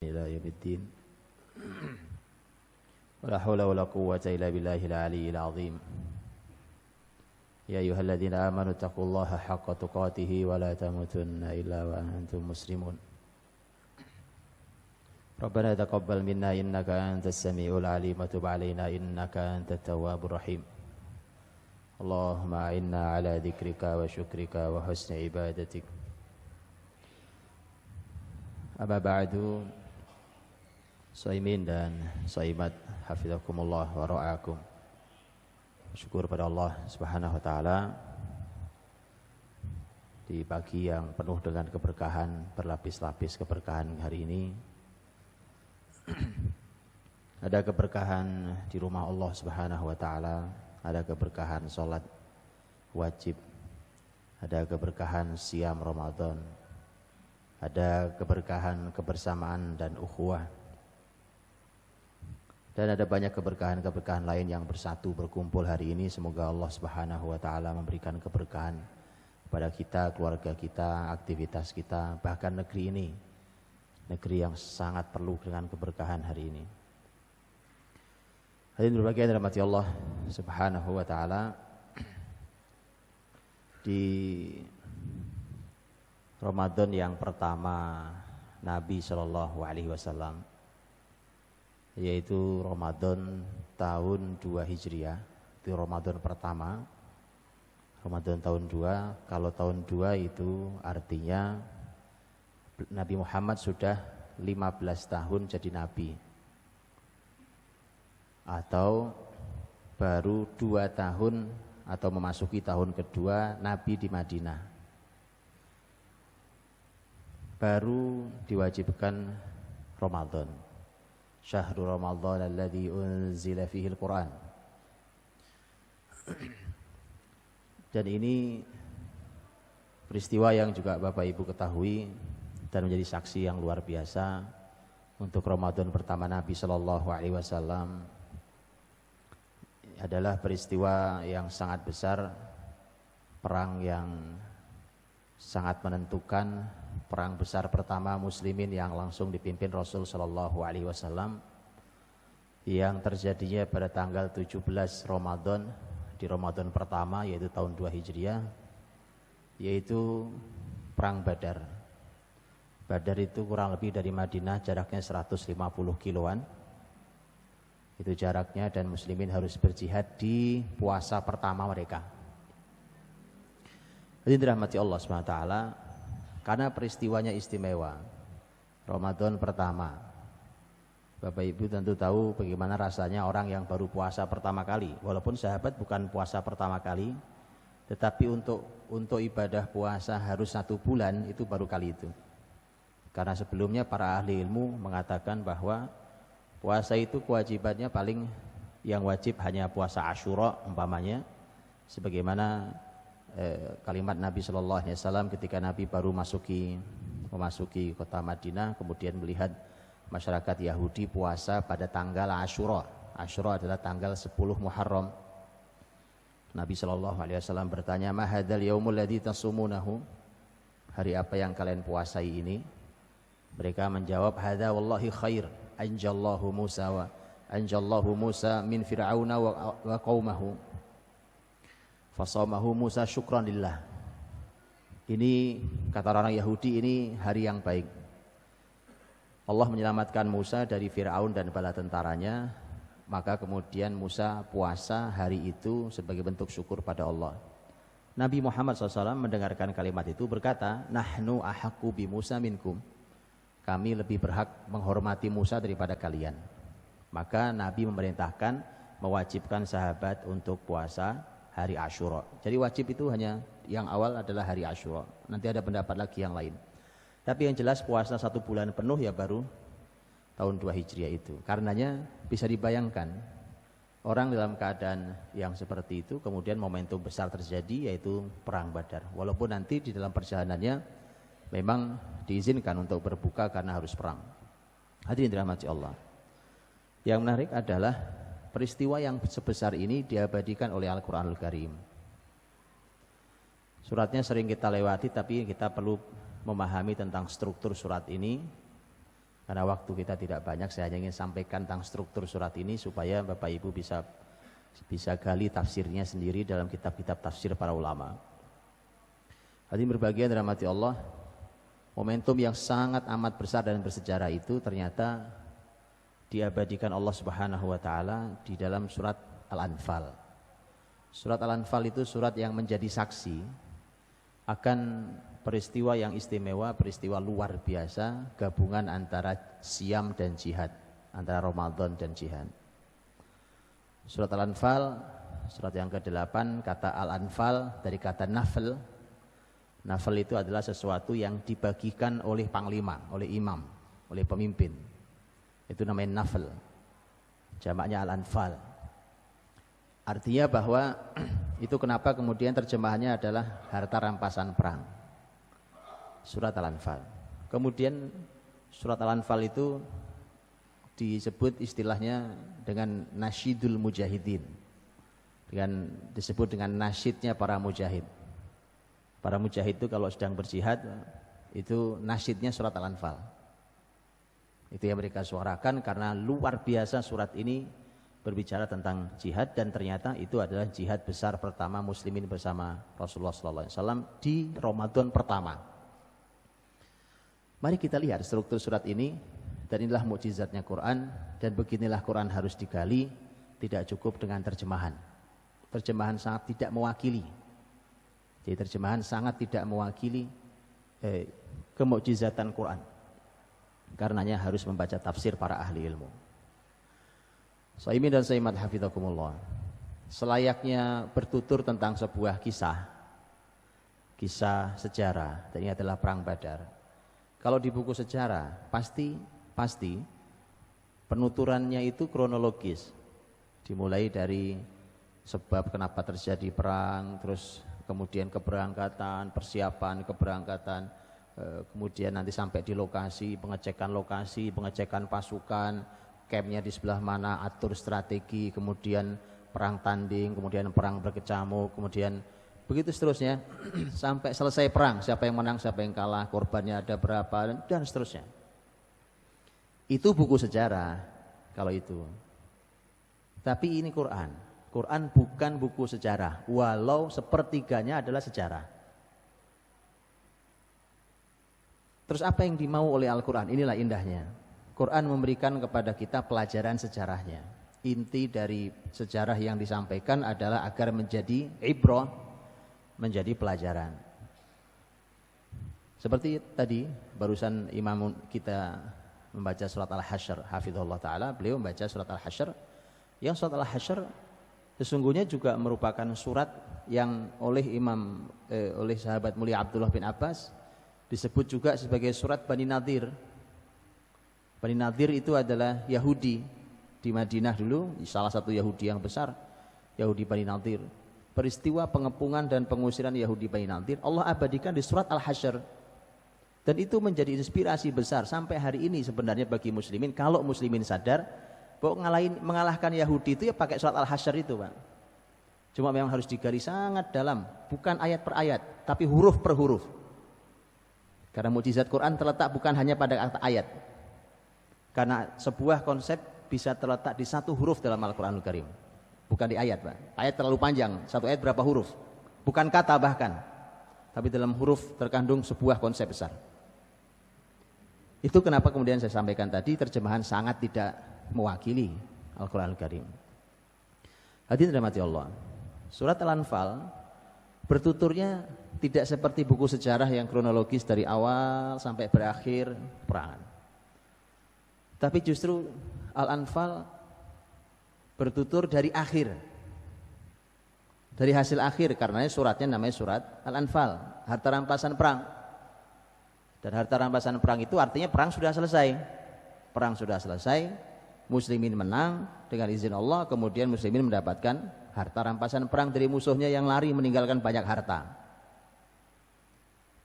إلى يوم الدين ولا حول ولا قوة إلا بالله العلي العظيم يا أيها الذين آمنوا اتقوا الله حق تقاته ولا تموتن إلا وأنتم مسلمون ربنا تقبل منا إنك أنت السميع العليم وتب علينا إنك أنت التواب الرحيم اللهم أعنا على ذكرك وشكرك وحسن عبادتك Amma ba'du, shaimin dan shaimat hafizakumullah wa ra'akum. Syukur pada Allah Subhanahu wa taala di pagi yang penuh dengan keberkahan, berlapis-lapis keberkahan hari ini. Ada keberkahan di rumah Allah Subhanahu wa taala, ada keberkahan salat wajib, ada keberkahan siam Ramadan. Ada keberkahan kebersamaan dan ukhuwah. Dan ada banyak keberkahan-keberkahan lain yang bersatu berkumpul hari ini. Semoga Allah Subhanahu wa taala memberikan keberkahan kepada kita, keluarga kita, aktivitas kita, bahkan negeri ini. Negeri yang sangat perlu dengan keberkahan hari ini. Hadirin berbahagia yang dirahmati Allah Subhanahu wa taala. Di Ramadan yang pertama Nabi Shallallahu Alaihi Wasallam, yaitu Ramadan tahun 2 Hijriah, itu Ramadan pertama, Ramadan tahun 2. Kalau tahun 2 itu artinya Nabi Muhammad sudah 15 tahun jadi Nabi, atau baru 2 tahun atau memasuki tahun kedua Nabi di Madinah. Baru diwajibkan Ramadan. Syahrul Ramadan alladzi unzila fihi al-Qur'an. Dan ini peristiwa yang juga Bapak Ibu ketahui dan menjadi saksi yang luar biasa untuk Ramadan pertama Nabi sallallahu alaihi wasallam. Adalah peristiwa yang sangat besar, perang yang sangat menentukan, perang besar pertama muslimin yang langsung dipimpin Rasul sallallahu alaihi wasallam, yang terjadinya pada tanggal 17 Ramadan di Ramadan pertama, yaitu tahun 2 Hijriah, yaitu perang Badar. Badar itu kurang lebih dari Madinah, jaraknya 150 kiloan. Itu jaraknya, dan muslimin harus berjihad di puasa pertama mereka. Hadirin dirahmati Allah SWT, karena peristiwanya istimewa. Ramadan pertama, Bapak Ibu tentu tahu bagaimana rasanya orang yang baru puasa pertama kali. Walaupun sahabat bukan puasa pertama kali, tetapi untuk ibadah puasa harus 1 bulan, itu baru kali itu. Karena sebelumnya para ahli ilmu mengatakan bahwa puasa itu kewajibannya paling yang wajib hanya puasa Asyura umpamanya, sebagaimana kalimat Nabi Shallallahu Alaihi Wasallam ketika Nabi baru memasuki kota Madinah, kemudian melihat masyarakat Yahudi puasa pada tanggal Asyura. Asyura adalah tanggal 10 Muharram. Nabi Shallallahu Alaihi Wasallam bertanya, "Ma hadzal yaumul ladzi tasumunahu?" Hari apa yang kalian puasai ini? Mereka menjawab, "Hadza wallahi khair, anjallahu Musa min fir'auna wa qaumahu. Fasamahu Musa syukran lillah." Ini kata orang Yahudi, ini hari yang baik. Allah menyelamatkan Musa dari Fir'aun dan bala tentaranya, maka kemudian Musa puasa hari itu sebagai bentuk syukur pada Allah. Nabi Muhammad SAW mendengarkan kalimat itu berkata, "Nahnu ahaqqu bi Musa minkum." Kami lebih berhak menghormati Musa daripada kalian. Maka Nabi memerintahkan, mewajibkan sahabat untuk puasa hari Asyura. Jadi wajib itu hanya yang awal adalah hari Asyura. Nanti ada pendapat lagi yang lain. Tapi yang jelas puasa 1 bulan penuh ya baru tahun 2 Hijriah itu. Karenanya bisa dibayangkan orang dalam keadaan yang seperti itu, kemudian momentum besar terjadi yaitu perang Badar. Walaupun nanti di dalam perjalanannya memang diizinkan untuk berbuka karena harus perang. Hadirin dirahmati Allah. Yang menarik adalah peristiwa yang sebesar ini diabadikan oleh Al-Quranul Karim. Suratnya sering kita lewati, tapi kita perlu memahami tentang struktur surat ini. Karena waktu kita tidak banyak, saya hanya ingin sampaikan tentang struktur surat ini supaya Bapak Ibu bisa gali tafsirnya sendiri dalam kitab-kitab tafsir para ulama. Hadirin berbahagia dirahmati Allah, momentum yang sangat amat besar dan bersejarah itu ternyata diabadikan Allah Subhanahu wa taala di dalam surat Al-Anfal. Surat Al-Anfal itu surat yang menjadi saksi akan peristiwa yang istimewa, peristiwa luar biasa, gabungan antara Syam dan jihad, antara Ramadan dan jihad. Surat Al-Anfal, surat yang ke-8, kata Al-Anfal dari kata nafl. Nafl itu adalah sesuatu yang dibagikan oleh panglima, oleh imam, oleh pemimpin. Itu namanya nafl. Jamaknya Al-Anfal. Artinya bahwa itu kenapa kemudian terjemahannya adalah harta rampasan perang. Surat Al-Anfal. Kemudian surat Al-Anfal itu disebut istilahnya dengan nasyidul mujahidin. Disebut dengan nasyidnya para mujahid. Para mujahid itu kalau sedang berjihad, itu nasyidnya surat Al-Anfal. Itu yang mereka suarakan karena luar biasa surat ini berbicara tentang jihad, dan ternyata itu adalah jihad besar pertama muslimin bersama Rasulullah SAW di Ramadan pertama. Mari kita lihat struktur surat ini, dan inilah mukjizatnya Quran, dan beginilah Quran harus digali, tidak cukup dengan terjemahan. Terjemahan sangat tidak mewakili. Jadi terjemahan sangat tidak mewakili kemukjizatan Quran. Karenanya harus membaca tafsir para ahli ilmu. Shaimin dan Shaimat hafizakumullah. Selayaknya bertutur tentang sebuah kisah sejarah, dan ini adalah perang Badar. Kalau di buku sejarah pasti penuturannya itu kronologis. Dimulai dari sebab kenapa terjadi perang, terus kemudian keberangkatan, persiapan keberangkatan, kemudian nanti sampai di lokasi, pengecekan pasukan, campnya di sebelah mana, atur strategi, kemudian perang tanding, kemudian perang berkecamuk, kemudian begitu seterusnya sampai selesai perang, siapa yang menang, siapa yang kalah, korbannya ada berapa, dan seterusnya. Itu buku sejarah kalau itu. Tapi ini Quran. Quran bukan buku sejarah, walau sepertiganya adalah sejarah. Terus apa yang dimau oleh Al-Quran? Inilah indahnya. Quran memberikan kepada kita pelajaran sejarahnya. Inti dari sejarah yang disampaikan adalah agar menjadi ibrah, menjadi pelajaran. Seperti tadi barusan imam kita membaca surat Al-Hasyr, hafizahullah ta'ala, beliau membaca surat Al-Hasyr. Yang surat Al-Hasyr sesungguhnya juga merupakan surat yang oleh oleh sahabat mulia Abdullah bin Abbas disebut juga sebagai surat Bani Nadir. Bani Nadir itu adalah Yahudi di Madinah dulu, salah satu Yahudi yang besar, Yahudi Bani Nadir. Peristiwa pengepungan dan pengusiran Yahudi Bani Nadir Allah abadikan di surat Al-Hasyr. Dan itu menjadi inspirasi besar sampai hari ini sebenarnya bagi muslimin, kalau muslimin sadar bahwa mengalahkan Yahudi itu ya pakai surat Al-Hasyr itu, Pak. Cuma memang harus digali sangat dalam, bukan ayat per ayat, tapi huruf per huruf. Karena mukjizat Quran terletak bukan hanya pada ayat. Karena sebuah konsep bisa terletak di satu huruf dalam Al-Quranul Karim, bukan di ayat, Pak. Ayat terlalu panjang, satu ayat berapa huruf? Bukan kata bahkan, tapi dalam huruf terkandung sebuah konsep besar. Itu kenapa kemudian saya sampaikan tadi terjemahan sangat tidak mewakili Al-Quran Al-Karim. Hadirin dirahmati Allah, surat Al-Anfal bertuturnya tidak seperti buku sejarah yang kronologis dari awal sampai berakhir perangan. Tapi justru Al-Anfal bertutur dari akhir, dari hasil akhir, karena suratnya namanya surat Al-Anfal, harta rampasan perang. Dan harta rampasan perang itu artinya perang sudah selesai. Perang sudah selesai, muslimin menang dengan izin Allah, kemudian muslimin mendapatkan harta rampasan perang dari musuhnya yang lari meninggalkan banyak harta.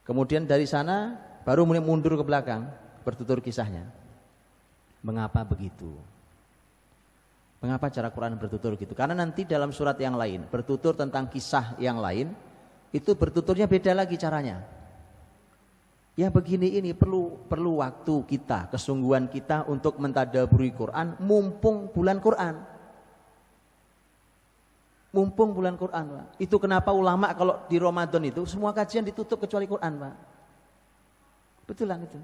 Kemudian dari sana baru mulai mundur ke belakang, bertutur kisahnya. Mengapa begitu? Mengapa cara Quran bertutur gitu? Karena nanti dalam surat yang lain bertutur tentang kisah yang lain, itu bertuturnya beda lagi caranya. Yang begini ini perlu waktu kita, kesungguhan kita untuk mentadaburi Quran mumpung bulan Quran. Mumpung bulan Quran, Pak. Itu kenapa ulama kalau di Ramadan itu semua kajian ditutup kecuali Quran, Pak. Betulan itu.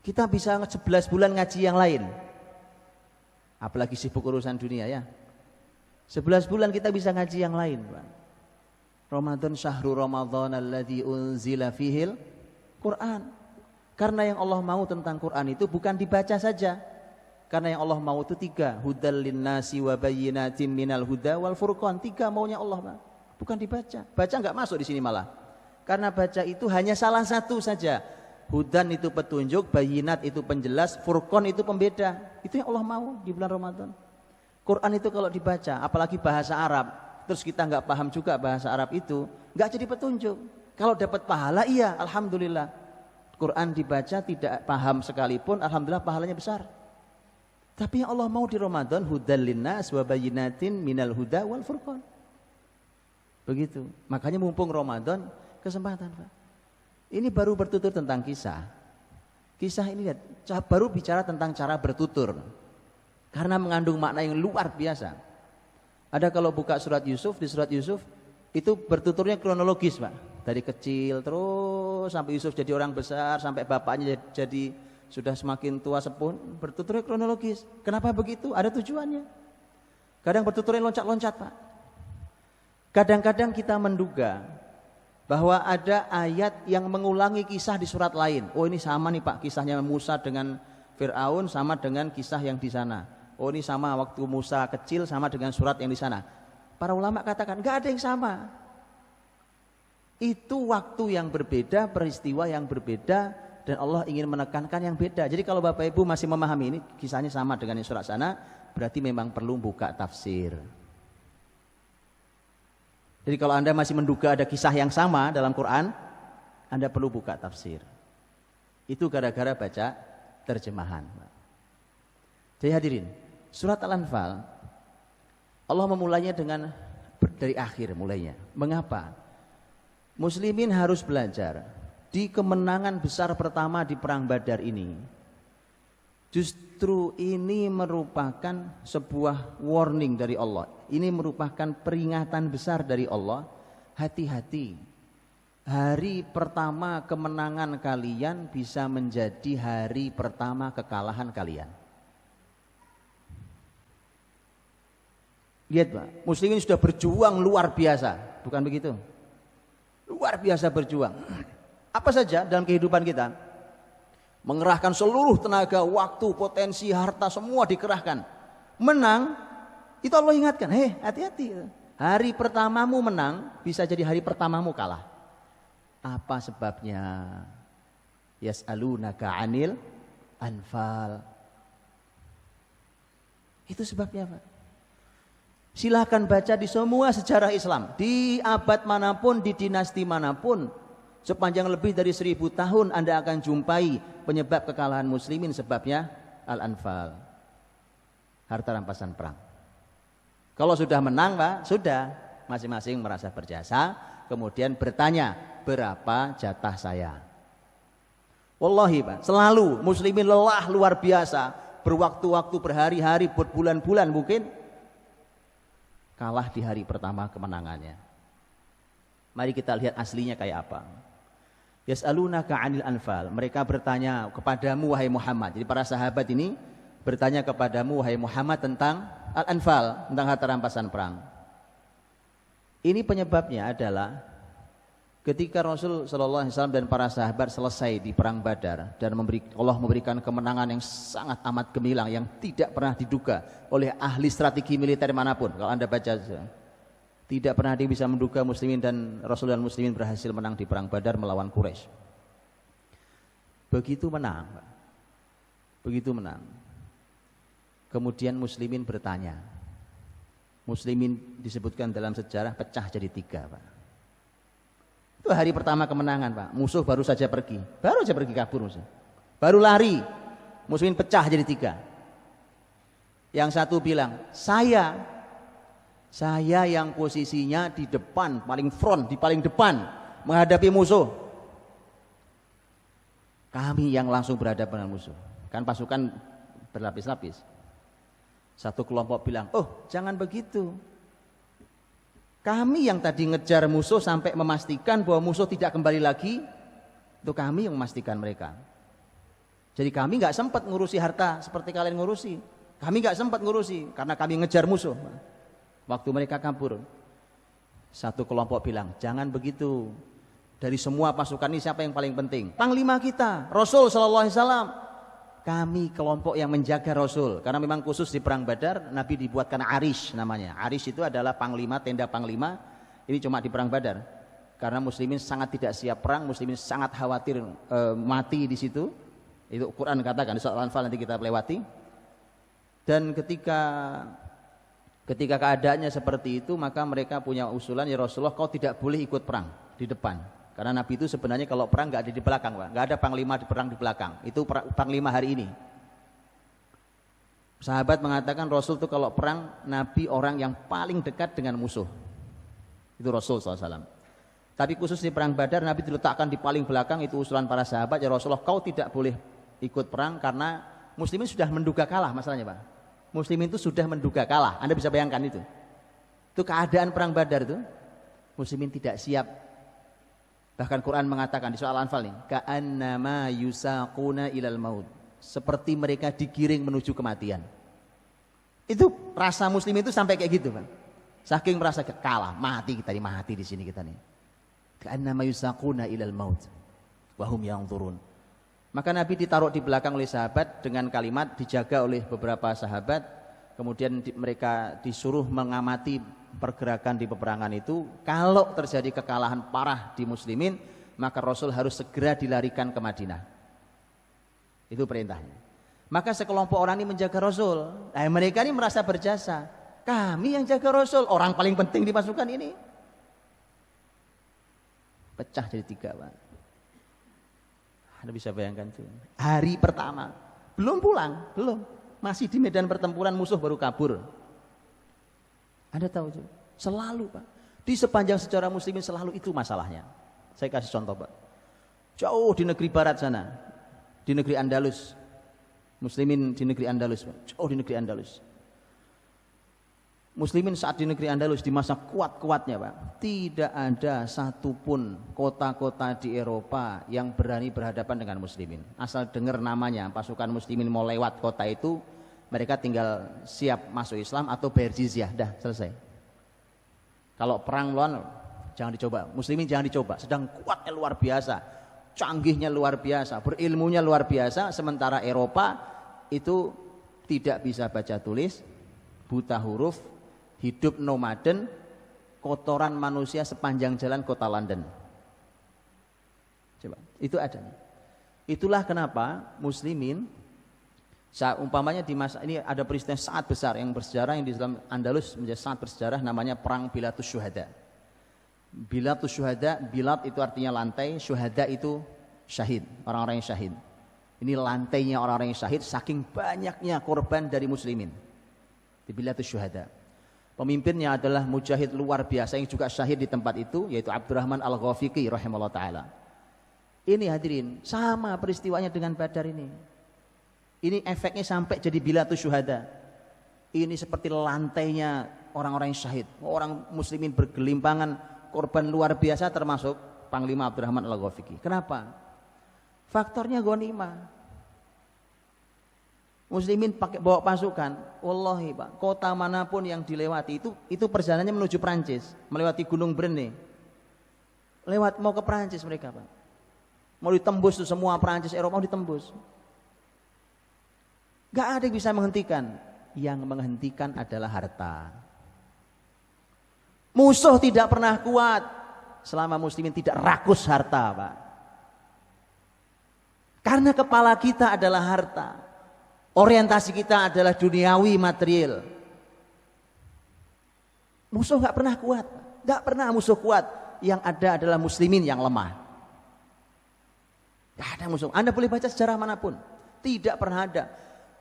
Kita bisa 11 bulan ngaji yang lain. Apalagi sibuk urusan dunia ya. 11 bulan kita bisa ngaji yang lain, Pak. Ramadan syahrul Ramadan alladzi unzila fihil Quran. Karena yang Allah mau tentang Quran itu bukan dibaca saja. Karena yang Allah mau itu 3, hudal linnasi wa bayyinatin minal huda wal furqan. 3 maunya Allah, Pak. Bukan dibaca. Baca enggak masuk di sini malah. Karena baca itu hanya salah satu saja. Hudan itu petunjuk, bayyinat itu penjelas, furqan itu pembeda. Itu yang Allah mau di bulan Ramadan. Quran itu kalau dibaca, apalagi bahasa Arab, terus kita nggak paham juga bahasa Arab itu, nggak jadi petunjuk. Kalau dapat pahala iya, alhamdulillah. Quran dibaca tidak paham sekalipun, alhamdulillah pahalanya besar. Tapi yang Allah mau di Ramadan, hudal linnas wa bayyinatin minal huda wal furqan. Begitu. Makanya mumpung Ramadan, kesempatan, Pak. Ini baru bertutur tentang kisah. Kisah ini lihat, baru bicara tentang cara bertutur. Karena mengandung makna yang luar biasa. Ada kalau buka surat Yusuf, di surat Yusuf itu bertuturnya kronologis, Pak. Dari kecil terus sampai Yusuf jadi orang besar, sampai bapaknya jadi sudah semakin tua sepuh, bertuturnya kronologis. Kenapa begitu? Ada tujuannya. Kadang bertuturnya loncat-loncat, Pak. Kadang-kadang kita menduga bahwa ada ayat yang mengulangi kisah di surat lain. Oh ini sama nih Pak, kisahnya Musa dengan Fir'aun sama dengan kisah yang di sana. Oh ini sama waktu Musa kecil sama dengan surat yang di sana. Para ulama katakan enggak ada yang sama. Itu waktu yang berbeda, peristiwa yang berbeda, dan Allah ingin menekankan yang beda. Jadi kalau Bapak Ibu masih memahami ini kisahnya sama dengan yang surat sana, berarti memang perlu buka tafsir. Jadi kalau Anda masih menduga ada kisah yang sama dalam Quran, Anda perlu buka tafsir. Itu gara-gara baca terjemahan. Jadi hadirin, surat Al-Anfal Allah memulainya dari akhir mulainya. Mengapa? Muslimin harus belajar di kemenangan besar pertama di perang Badar ini. Justru ini merupakan sebuah warning dari Allah. Ini merupakan peringatan besar dari Allah. Hati-hati. Hari pertama kemenangan kalian bisa menjadi hari pertama kekalahan kalian. Lihat Pak, muslimin sudah berjuang luar biasa. Bukan begitu? Luar biasa berjuang. Apa saja dalam kehidupan kita? Mengerahkan seluruh tenaga, waktu, potensi, harta semua dikerahkan. Menang, itu Allah ingatkan, hati-hati. Hari pertamamu menang, bisa jadi hari pertamamu kalah. Apa sebabnya? Yas'alunaka 'anil anfal. Itu sebabnya, Pak. Silakan baca di semua sejarah Islam, di abad manapun, di dinasti manapun. Sepanjang lebih dari 1000 tahun Anda akan jumpai penyebab kekalahan muslimin, sebabnya Al-Anfal, harta rampasan perang. Kalau sudah menang Pak, sudah masing-masing merasa berjasa, kemudian bertanya berapa jatah saya. Wallahi Pak, selalu muslimin lelah luar biasa, berwaktu-waktu, berhari-hari, berbulan-bulan mungkin, kalah di hari pertama kemenangannya. Mari kita lihat aslinya kayak apa. Yas'alunaka 'anil anfal. Mereka bertanya kepadamu wahai Muhammad. Jadi para sahabat ini bertanya kepadamu wahai Muhammad tentang al-anfal, tentang harta rampasan perang. Ini penyebabnya adalah ketika Rasul sallallahu alaihi wasallam dan para sahabat selesai di perang Badar dan Allah memberikan kemenangan yang sangat amat gemilang yang tidak pernah diduga oleh ahli strategi militer manapun. Kalau Anda baca, tidak pernah dia bisa menduga muslimin dan Rasul dan muslimin berhasil menang di perang Badar melawan Quraisy. Begitu menang, Pak. Begitu menang. Kemudian muslimin bertanya. Muslimin disebutkan dalam sejarah pecah jadi 3, Pak. Itu hari pertama kemenangan, Pak. Musuh baru saja pergi. Baru saja pergi kabur musuh. Baru lari. Muslimin pecah jadi 3. Yang satu bilang, saya yang posisinya di depan, paling front, di paling depan menghadapi musuh. Kami yang langsung berhadapan dengan musuh. Kan pasukan berlapis-lapis. Satu kelompok bilang, oh jangan begitu. Kami yang tadi ngejar musuh sampai memastikan bahwa musuh tidak kembali lagi, itu kami yang memastikan mereka. Jadi kami nggak sempat ngurusi harta seperti kalian ngurusi. Kami nggak sempat ngurusi karena kami ngejar musuh. Waktu mereka kabur, satu kelompok bilang, jangan begitu. Dari semua pasukan ini siapa yang paling penting? Panglima kita, Rasul Sallallahu Alaihi Wasallam. Kami kelompok yang menjaga Rasul. Karena memang khusus di perang Badar, Nabi dibuatkan Arish namanya. Arish itu adalah panglima, tenda panglima. Ini cuma di perang Badar. Karena muslimin sangat tidak siap perang, muslimin sangat khawatir mati di situ. Itu Quran katakan di surat Al-Anfal, nanti kita lewati. Dan ketika keadaannya seperti itu, maka mereka punya usulan, ya Rasulullah, kau tidak boleh ikut perang di depan. Karena Nabi itu sebenarnya kalau perang nggak ada di belakang, Pak. Nggak ada panglima di perang di belakang. Itu panglima hari ini. Sahabat mengatakan Rasul itu kalau perang, Nabi orang yang paling dekat dengan musuh. Itu Rasul SAW. Tapi khusus di perang Badar, Nabi diletakkan di paling belakang. Itu usulan para sahabat, ya Rasulullah, kau tidak boleh ikut perang karena muslimin sudah menduga kalah masalahnya, Pak. Muslimin itu sudah menduga kalah. Anda bisa bayangkan itu. Itu keadaan perang Badar itu. Muslimin tidak siap. Bahkan Quran mengatakan di surah Al-Anfal nih, ka'annama yusaquna ilal maut. Seperti mereka digiring menuju kematian. Itu rasa muslim itu sampai kayak gitu, Pak. Saking merasa kalah, mati kita nih, mati di sini kita nih. Ka'annama yusaquna ilal maut wa hum yanzurun. Maka Nabi ditaruh di belakang oleh sahabat dengan kalimat dijaga oleh beberapa sahabat. Kemudian mereka disuruh mengamati pergerakan di peperangan itu. Kalau terjadi kekalahan parah di muslimin, maka Rasul harus segera dilarikan ke Madinah. Itu perintahnya. Maka sekelompok orang ini menjaga Rasul. Nah, mereka ini merasa berjasa. Kami yang jaga Rasul, orang paling penting di pasukan ini. Pecah jadi 3, Pak. Anda bisa bayangkan itu. Hari pertama belum pulang, belum. Masih di medan pertempuran, musuh baru kabur. Anda tahu itu? Selalu, Pak. Di sepanjang sejarah muslimin selalu itu masalahnya. Saya kasih contoh, Pak. Jauh di negeri barat sana, di negeri Andalus. Muslimin di negeri Andalus, Pak. Jauh di negeri Andalus. Muslimin saat di negeri Andalus di masa kuat-kuatnya, Pak, tidak ada satupun kota-kota di Eropa yang berani berhadapan dengan muslimin. Asal dengar namanya pasukan muslimin mau lewat kota itu, mereka tinggal siap masuk Islam atau bayar jizyah, dah selesai. Kalau perang lawan jangan dicoba, muslimin jangan dicoba. Sedang kuatnya luar biasa, canggihnya luar biasa, berilmunya luar biasa, sementara Eropa itu tidak bisa baca tulis, buta huruf, hidup nomaden, kotoran manusia sepanjang jalan kota London. Coba, itu adanya. Itulah kenapa muslimin, umpamanya di masa ini ada peristiwa sangat besar yang bersejarah yang di dalam Andalus menjadi sangat bersejarah, namanya perang Bilatus Syuhada. Bilatus Syuhada, bilat itu artinya lantai, syuhada itu syahid, orang-orang yang syahid. Ini lantainya orang-orang yang syahid, saking banyaknya korban dari muslimin di Bilatus Syuhada. Pemimpinnya adalah mujahid luar biasa yang juga syahid di tempat itu, yaitu Abdurrahman Al-Ghafiqi rahimahullah ta'ala. Ini hadirin, sama peristiwanya dengan Badar ini. Ini efeknya sampai jadi Bilatus Syuhada. Ini seperti lantainya orang-orang yang syahid. Orang muslimin bergelimpangan, korban luar biasa termasuk Panglima Abdurrahman Al-Ghafiqi. Kenapa? Faktornya ghanimah. Muslimin pakai bawa pasukan, wallahi Pak, kota manapun yang dilewati itu perjalanannya menuju Prancis, melewati Gunung Brenne. Mau ke Prancis mereka, Pak. Mau ditembus tuh semua Prancis, Eropa mau ditembus. Gak ada yang bisa menghentikan. Yang menghentikan adalah harta. Musuh tidak pernah kuat selama muslimin tidak rakus harta, Pak. Karena kepala kita adalah harta. Orientasi kita adalah duniawi material. Musuh gak pernah kuat, gak pernah musuh kuat. Yang ada adalah muslimin yang lemah. Gak ada musuh. Anda boleh baca sejarah manapun, tidak pernah ada.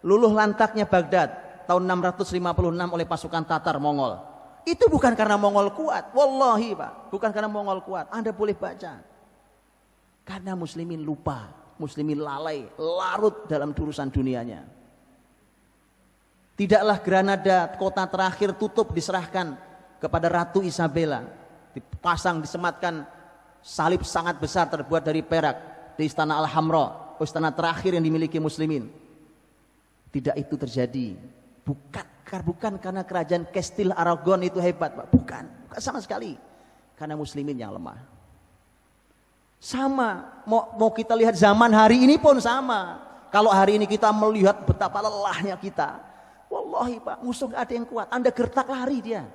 Luluh lantaknya Baghdad tahun 656 oleh pasukan Tatar Mongol. Itu bukan karena Mongol kuat, wallahi Pak, bukan karena Mongol kuat. Anda boleh baca. Karena muslimin lupa muslimin lalai, larut dalam urusan dunianya. Tidaklah Granada, kota terakhir, tutup diserahkan kepada Ratu Isabella, dipasang, disematkan salib sangat besar terbuat dari perak di Istana Al-Hamra, istana terakhir yang dimiliki muslimin. Tidak itu terjadi, bukan karena kerajaan Kastil Aragon itu hebat, Pak. Bukan sama sekali, karena muslimin yang lemah. Sama, mau kita lihat zaman hari ini pun sama. Kalau hari ini kita melihat betapa lelahnya kita, wallahi Pak, musuh gak ada yang kuat. Anda gertak lari dia,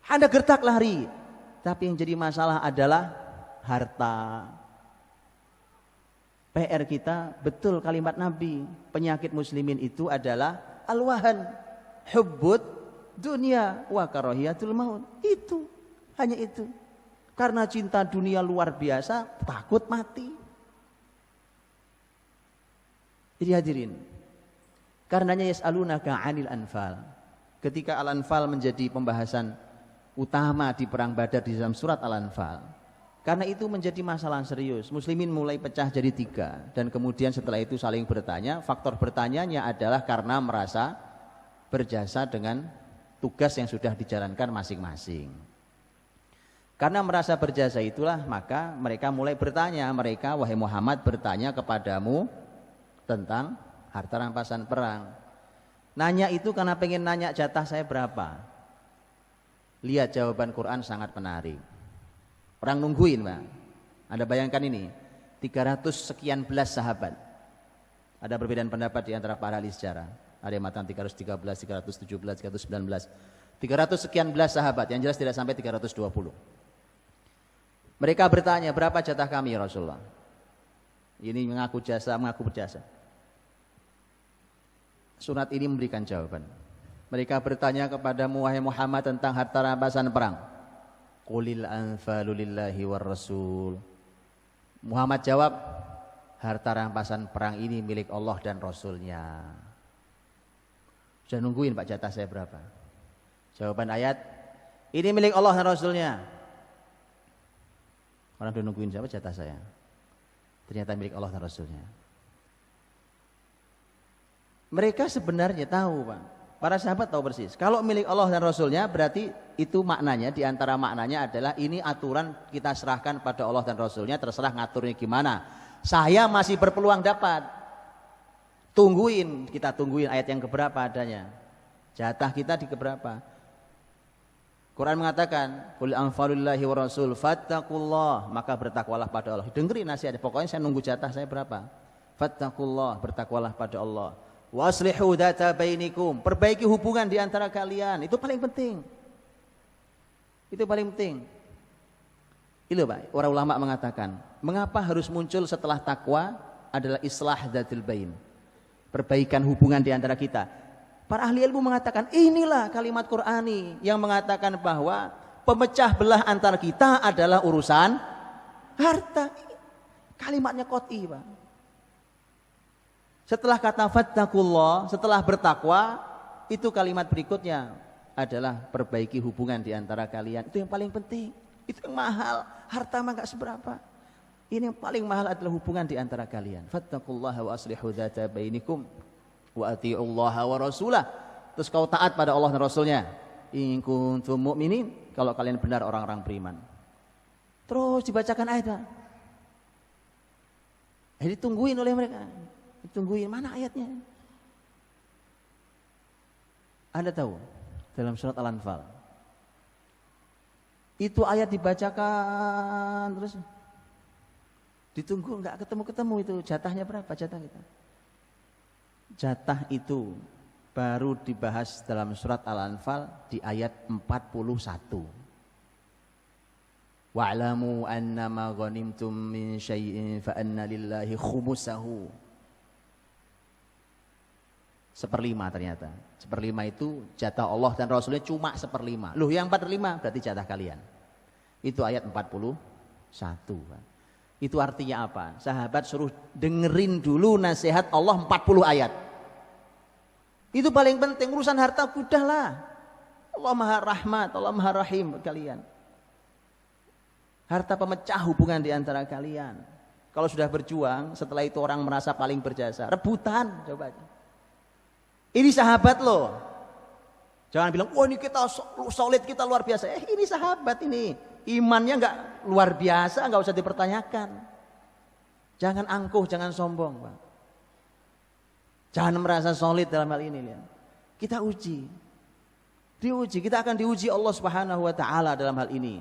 Anda gertak lari. Tapi yang jadi masalah adalah harta. PR kita, betul kalimat Nabi, penyakit muslimin itu adalah al-wahan, hubbud dunia wa karahiyatul maut. Itu, hanya itu. Karena cinta dunia luar biasa, takut mati. Jadi hadirin, karenanya yas'alunaka 'anil anfal. Ketika Al-Anfal menjadi pembahasan utama di perang Badar di dalam surat Al-Anfal, karena itu menjadi masalah serius. Muslimin mulai pecah jadi 3, dan kemudian setelah itu saling bertanya. Faktor bertanyanya adalah karena merasa berjasa dengan tugas yang sudah dijalankan masing-masing. Karena merasa berjasa itulah maka mereka mulai bertanya. Mereka, wahai Muhammad, bertanya kepadamu tentang harta rampasan perang. Nanya itu karena pengen nanya jatah saya berapa. Lihat jawaban Quran sangat menarik. Orang nungguin, Pak. Anda bayangkan ini, 300 sekian belas sahabat. Ada perbedaan pendapat di antara para ahli sejarah. Ada yang mengatakan 313, 317, 319. 300 sekian belas sahabat, yang jelas tidak sampai 320. Mereka bertanya, berapa jatah kami ya Rasulullah? Ini mengaku berjasa. Surat ini memberikan jawaban. Mereka bertanya kepadamu, wahai Muhammad, tentang harta rampasan perang. Qulil anfalu lillahi war rasul. Muhammad jawab, harta rampasan perang ini milik Allah dan Rasulnya. Sudah nungguin Pak, jatah saya berapa? Jawaban ayat, ini milik Allah dan Rasulnya. Orang udah nungguin siapa jatah saya. Ternyata milik Allah dan Rasulnya. Mereka sebenarnya tahu, Pak. Para sahabat tahu persis. Kalau milik Allah dan Rasulnya berarti itu maknanya, diantara maknanya adalah ini aturan kita serahkan pada Allah dan Rasulnya, terserah ngaturnya gimana. Saya masih berpeluang dapat. Kita tungguin ayat yang keberapa adanya. Jatah kita di keberapa. Quran mengatakan, qul anfalulillahi wa rasul fattaqullah, maka bertakwalah pada Allah. Dengerin nasihatnya, pokoknya saya nunggu jatah saya berapa. Fattaqullah, bertakwalah pada Allah. Wa aslihu dzata bainikum, perbaiki hubungan di antara kalian. Itu paling penting. Itu paling penting. Itu Pak, para ulama mengatakan, mengapa harus muncul setelah takwa adalah islah dzatil bain. Perbaikan hubungan di antara kita. Para ahli ilmu mengatakan inilah kalimat Qur'ani yang mengatakan bahwa pemecah belah antar kita adalah urusan harta. Kalimatnya qot'i, Pak. Setelah kata fattaqullah, setelah bertakwa, itu kalimat berikutnya adalah perbaiki hubungan di antara kalian. Itu yang paling penting, itu yang mahal. Harta mah gak seberapa. Ini yang paling mahal adalah hubungan di antara kalian. Fattaqullaha wa aslihu dzata bainikum wa atiullaha wa rasulah. Terus kau taat pada Allah dan Rasulnya. In kuntum mu'minin, kalau kalian benar orang-orang beriman. Terus dibacakan ayatnya. Ditungguin oleh mereka. Ditungguin, mana ayatnya? Anda tahu dalam surat Al-Anfal itu ayat dibacakan terus ditunggu, nggak ketemu itu jatahnya berapa jatah kita. Jatah itu baru dibahas dalam surat Al-Anfal di ayat 41. Wa'lamu annama ghanimtum min syai'in fa anna lillahi khumusahu. 1/5 ternyata. 1/5 itu jatah Allah dan Rasulnya cuma 1/5. Loh, yang 4/5 berarti jatah kalian. Itu ayat 41. Itu artinya apa? Sahabat suruh dengerin dulu nasihat Allah 40 ayat. Itu paling penting. Urusan harta udahlah. Allah Maha Rahmat, Allah Maha Rahim kalian. Harta pemecah hubungan di antara kalian. Kalau sudah berjuang, setelah itu orang merasa paling berjasa. Rebutan, coba. Ini sahabat loh. Jangan bilang, wah ini kita solid, kita luar biasa. Ini sahabat ini. Imannya nggak luar biasa, nggak usah dipertanyakan. Jangan angkuh, jangan sombong, Pak. Jangan merasa solid dalam hal ini. Lihat. Kita uji. Kita akan diuji Allah Subhanahu wa taala dalam hal ini.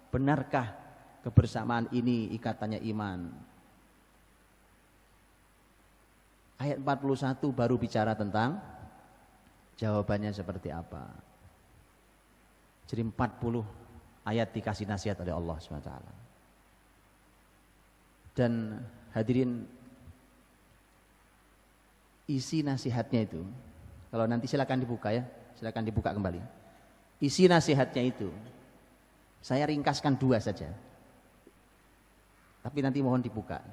Benarkah kebersamaan ini ikatannya iman? Ayat 41 baru bicara tentang jawabannya seperti apa. Jadi 40 ayat dikasih nasihat oleh Allah SWT. Dan hadirin, isi nasihatnya itu, kalau nanti silakan dibuka ya, silakan dibuka kembali. Isi nasihatnya itu, saya ringkaskan 2 saja. Tapi nanti mohon dibuka,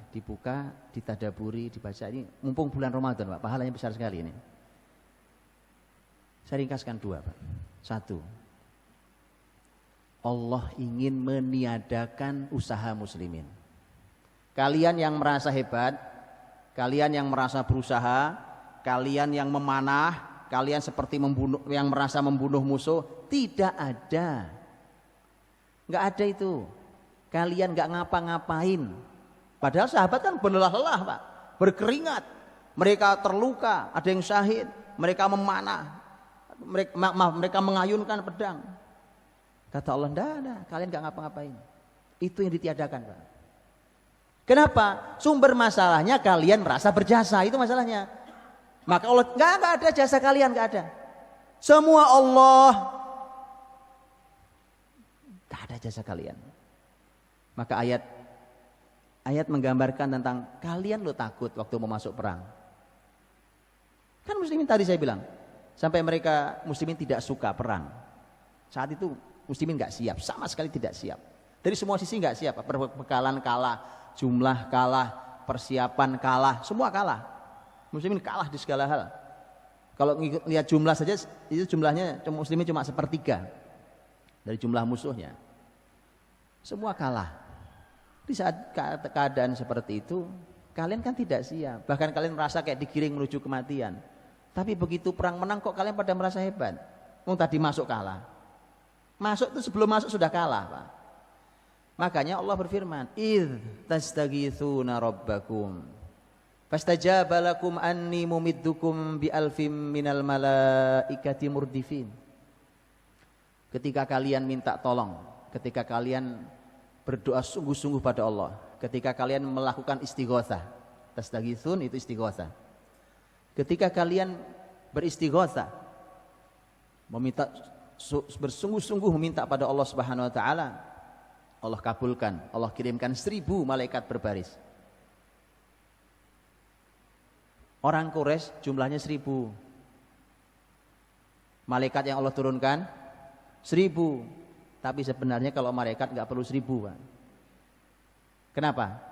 ditadaburi, dibaca. Ini mumpung bulan Ramadan, Pak, pahalanya besar sekali ini. Saya ringkaskan 2, Pak. 1, Allah ingin meniadakan usaha muslimin. Kalian yang merasa hebat, kalian yang merasa berusaha, kalian yang memanah, kalian seperti yang merasa membunuh musuh, tidak ada. Enggak ada itu. Kalian enggak ngapa-ngapain. Padahal sahabat kan berlelah-lelah, Pak. Berkeringat. Mereka terluka, ada yang syahid, mereka memanah. Mereka mengayunkan pedang. Kata Allah, enggak, kalian enggak ngapa-ngapain. Itu yang ditiadakan, Pak. Kenapa? Sumber masalahnya kalian merasa berjasa, itu masalahnya. Maka Allah, enggak ada jasa kalian, enggak ada. Semua Allah, enggak ada jasa kalian. Maka ayat menggambarkan tentang kalian lo takut waktu mau masuk perang. Kan muslimin tadi saya bilang, sampai mereka muslimin tidak suka perang. Saat itu muslimin enggak siap, sama sekali tidak siap. Dari semua sisi enggak siap, perbekalan kalah, jumlah kalah, persiapan kalah, semua kalah. Muslimin kalah di segala hal. Kalau lihat jumlah saja, itu jumlahnya muslimin cuma 1/3 dari jumlah musuhnya. Semua kalah. Di saat keadaan seperti itu, kalian kan tidak siap. Bahkan kalian merasa kayak digiring menuju kematian. Tapi begitu perang menang kok kalian pada merasa hebat. Tadi masuk kalah. Masuk itu sebelum masuk sudah kalah, Pak. Makanya Allah berfirman, "Idz tastaghitsuna rabbakum fastajaba lakum anni mumiddukum bi alfim minal malaikati murdifin." Ketika kalian minta tolong, ketika kalian berdoa sungguh-sungguh pada Allah, ketika kalian melakukan istighotsah. Tastaghitsun itu istighotsah. Ketika kalian beristighotsah, meminta bersungguh-sungguh meminta pada Allah Subhanahu wa taala, Allah kabulkan, Allah kirimkan 1000 malaikat berbaris. Orang Quraisy jumlahnya 1000. Malaikat yang Allah turunkan 1000. Tapi sebenarnya kalau malaikat nggak perlu 1000, Pak. Kenapa?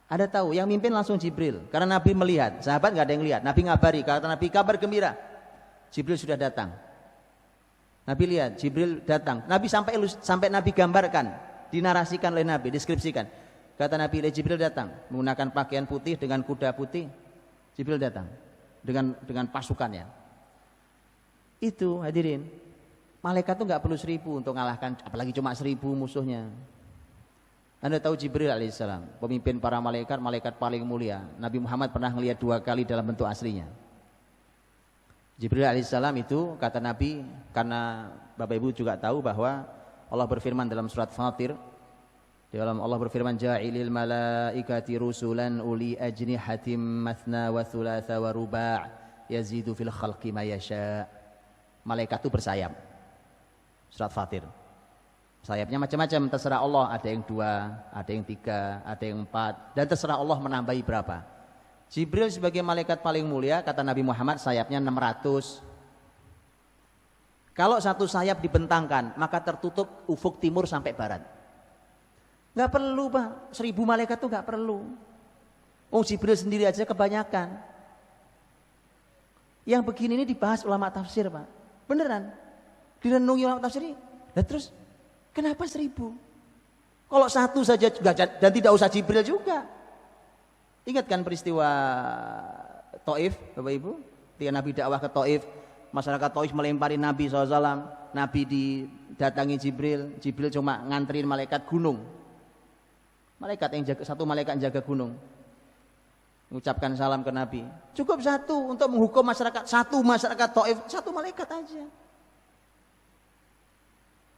Ada tahu, yang mimpin langsung Jibril. Karena Nabi melihat, sahabat nggak ada yang lihat. Nabi ngabari, kata Nabi, kabar gembira. Jibril sudah datang. Nabi lihat, Jibril datang. Nabi sampai Nabi gambarkan, dinarasikan oleh Nabi, deskripsikan. Kata Nabi, Jibril datang menggunakan pakaian putih dengan kuda putih. Jibril datang dengan pasukannya. Itu hadirin. Malaikat itu nggak perlu 1000 untuk mengalahkan, apalagi cuma 1000 musuhnya. Anda tahu Jibril alaihissalam, pemimpin para malaikat, malaikat paling mulia. Nabi Muhammad pernah melihat 2 kali dalam bentuk aslinya. Jibril alaihissalam itu kata Nabi, karena Bapak Ibu juga tahu bahwa Allah berfirman dalam surat Fatir, di dalam Allah berfirman, ja'ilil malaikati rusulan uli ajnihatim mathna wa thulatha wa ruba' yazidu fil khalqi ma yasha'. Malaikat itu bersayap. Surat Fatir. Sayapnya macam-macam, terserah Allah, ada yang 2, ada yang 3, ada yang 4, dan terserah Allah menambahi berapa. Jibril sebagai malaikat paling mulia, kata Nabi Muhammad, sayapnya 600. Kalau satu sayap dibentangkan, maka tertutup ufuk timur sampai barat. Nggak perlu, Pak, 1000 malaikat itu nggak perlu. Jibril sendiri aja kebanyakan. Yang begini ini dibahas ulama tafsir, Pak. Beneran. Direnungi ulama tafsir ini. Nah terus kenapa 1000? Kalau 1 saja dan tidak usah Jibril juga. Ingat kan peristiwa Taif, Bapak Ibu? Ketika Nabi dakwah ke Taif, masyarakat Taif melempari Nabi SAW. Nabi didatangi Jibril. Jibril cuma nganterin malaikat gunung. Satu malaikat yang jaga gunung. Mengucapkan salam ke Nabi. Cukup satu untuk menghukum masyarakat. Satu masyarakat Taif, satu malaikat aja.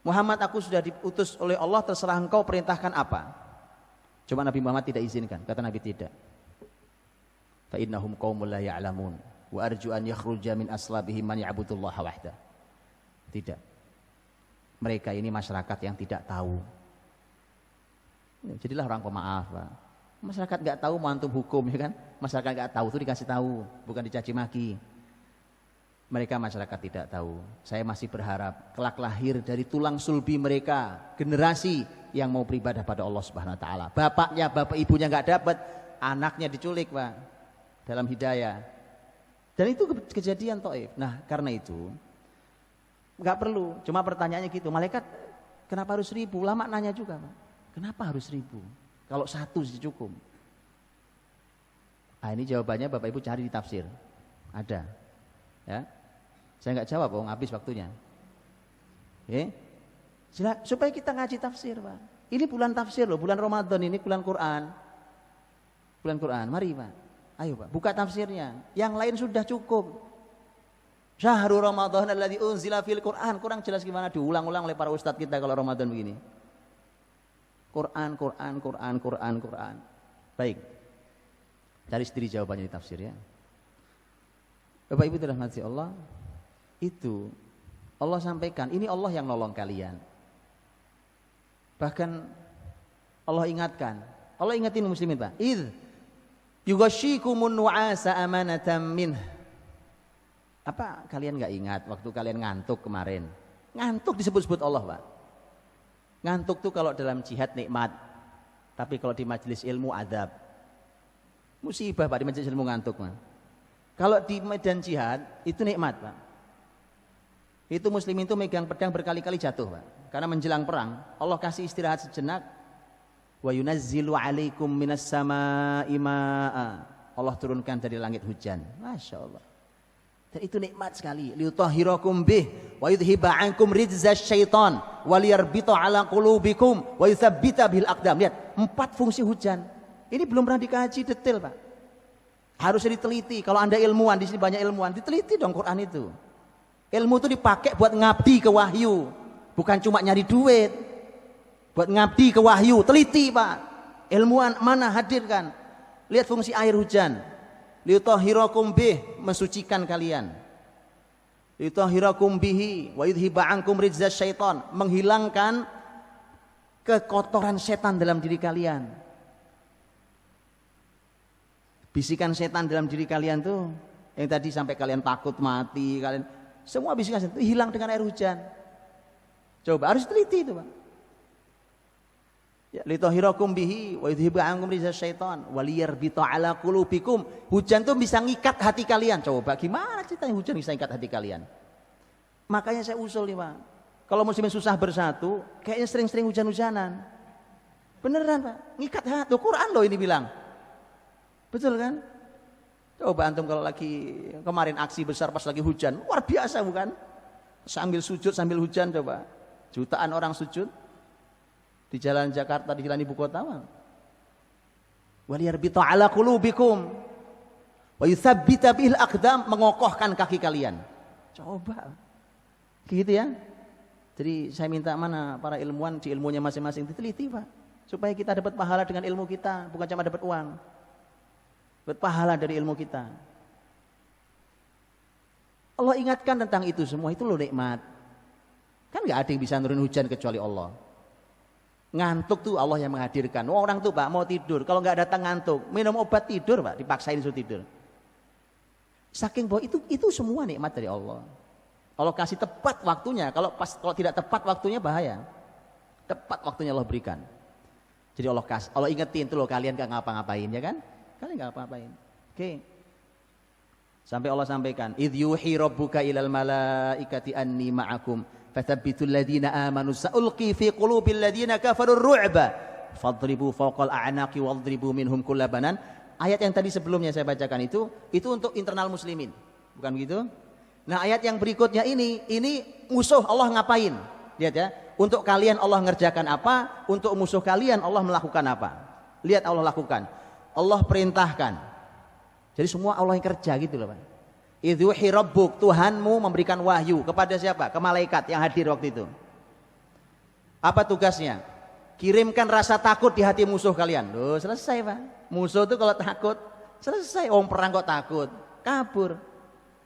Muhammad, aku sudah diutus oleh Allah, terserah engkau perintahkan apa. Cuma Nabi Muhammad tidak izinkan. Kata Nabi tidak. Fa innahum qaumul la ya'lamun wa arju an yakhruja min aslabihim man ya'budullaha wahda. Tidak. Mereka ini masyarakat yang tidak tahu. Jadilah orang pemaaf, Pak. Masyarakat enggak tahu mau antum hukum, ya kan? Masyarakat enggak tahu itu dikasih tahu, bukan dicaci maki. Mereka masyarakat tidak tahu. Saya masih berharap kelak lahir dari tulang sulbi mereka generasi yang mau beribadah pada Allah Subhanahu wa taala. Bapak ibunya enggak dapat, anaknya diculik, Pak, dalam hidayah. Dan itu kejadian Taif. Nah, karena itu enggak perlu, cuma pertanyaannya gitu. Malaikat kenapa harus 1000? Ulama nanya juga, Pak. Kenapa harus 1000? Kalau satu cukup. Nah, ini jawabannya Bapak Ibu cari di tafsir. Ada. Ya. Saya enggak jawab, habis waktunya. Oke. Supaya kita ngaji tafsir, Pak. Ini bulan tafsir loh, bulan Ramadan ini bulan Quran. Bulan Quran. Mari, Pak. Ayo, Pak, buka tafsirnya. Yang lain sudah cukup. Syahrul Ramadan alladzi unzila fil Quran. Kurang jelas gimana diulang-ulang oleh para ustadz kita kalau Ramadan begini. Quran. Baik. Cari sendiri jawabannya di tafsir ya. Bapak Ibu dirahmati Allah, itu Allah sampaikan, ini Allah yang nolong kalian. Bahkan Allah ingatkan, Allah ingatin muslimin, Pak. Idz yughashshikumun nu'asa amanatan minh. Apa kalian enggak ingat waktu kalian ngantuk kemarin? Ngantuk disebut-sebut Allah, Pak. Ngantuk tuh kalau dalam jihad nikmat, tapi kalau di majelis ilmu adab. Musibah, Pak, di majelis ilmu ngantuk, Pak. Kalau di medan jihad itu nikmat, Pak. Itu muslimin itu megang pedang berkali-kali jatuh, Pak. Karena menjelang perang Allah kasih istirahat sejenak. Wa yunazzilu 'alaikum minas samaa'i maa'a. Allah turunkan dari langit hujan. Masya Allah. Dan itu nikmat sekali. Liyutahhirakum bih wa yudhiba 'ankum rijzasy syaitan wa liyarbita 'ala qulubikum wa yutsabbita bil aqdam. Lihat, 4 fungsi hujan. Ini belum pernah dikaji detail, Pak. Harusnya diteliti. Kalau Anda ilmuwan, di sini banyak ilmuwan, diteliti dong Quran itu. Ilmu itu dipakai buat ngabdi ke wahyu, bukan cuma nyari duit. Buat ngabdi ke wahyu, teliti, Pak. Ilmuwan mana hadirkan. Lihat fungsi air hujan. Liyutahhirakum bih, mensucikan kalian. Liyutahhirakum bihi wa yudhiba 'ankum rijzasy syaitan, menghilangkan kekotoran setan dalam diri kalian. Bisikan setan dalam diri kalian tuh yang tadi sampai kalian takut mati, kalian semua bisikan setan itu hilang dengan air hujan. Coba harus teliti itu, Pak. Ya, litahhirakum bihi wa yudhiba 'ankum rijzasy syaitan wa liyarbita 'ala qulubikum. Hujan tuh bisa ngikat hati kalian. Coba gimana ceritanya hujan bisa ngikat hati kalian? Makanya saya usul nih, Pak. Kalau muslimin susah bersatu, kayaknya sering-sering hujan-hujanan. Beneran, Pak. Ngikat hati. Quran loh ini bilang. Betul kan? Coba antum kalau lagi kemarin aksi besar pas lagi hujan, luar biasa bukan? Sambil sujud sambil hujan, coba. Jutaan orang sujud di jalan Jakarta, di jalan ibu kota. Waliyarbita 'ala qulubikum wa yutsabbita bil aqdam, mengokohkan kaki kalian. Coba. Gitu ya. Jadi saya minta mana para ilmuwan di ilmunya masing-masing diteliti, Pak. Supaya kita dapat pahala dengan ilmu kita, bukan cuma dapat uang. Berpahala dari ilmu kita. Allah ingatkan tentang itu semua, itu loh nikmat. Kan gak ada yang bisa nurunin hujan kecuali Allah. Ngantuk tuh Allah yang menghadirkan. Orang tuh, Pak, mau tidur, kalau gak datang ngantuk, minum obat tidur, Pak, dipaksain suruh tidur. Saking bahwa itu semua nikmat dari Allah. Allah kasih tepat waktunya, kalau tidak tepat waktunya bahaya. Tepat waktunya Allah berikan. Jadi Allah ingetin tuh loh, kalian gak ngapa-ngapain, ya kan? Kalian nggak apa-apain. Oke. Sampai Allah sampaikan, "Idz yuhi rabbuka ilal malaikati anni ma'akum fathabbitul ladzina amanu sa'ulqi fi qulubil ladzina kafaru ar-ru'ba fadribu fawqal a'naqi wadribu minhum kullabanan." Ayat yang tadi sebelumnya saya bacakan itu untuk internal muslimin. Bukan begitu? Nah, ayat yang berikutnya ini musuh Allah ngapain? Lihat ya, untuk kalian Allah ngerjakan apa, untuk musuh kalian Allah melakukan apa. Lihat Allah lakukan. Allah perintahkan. Jadi semua Allah yang kerja gitu loh, Pak. Idzuhi rabbuk, Tuhanmu memberikan wahyu kepada siapa? Ke malaikat yang hadir waktu itu. Apa tugasnya? Kirimkan rasa takut di hati musuh kalian. Loh, selesai, Pak. Musuh itu kalau takut, selesai. Orang perang kok takut, kabur.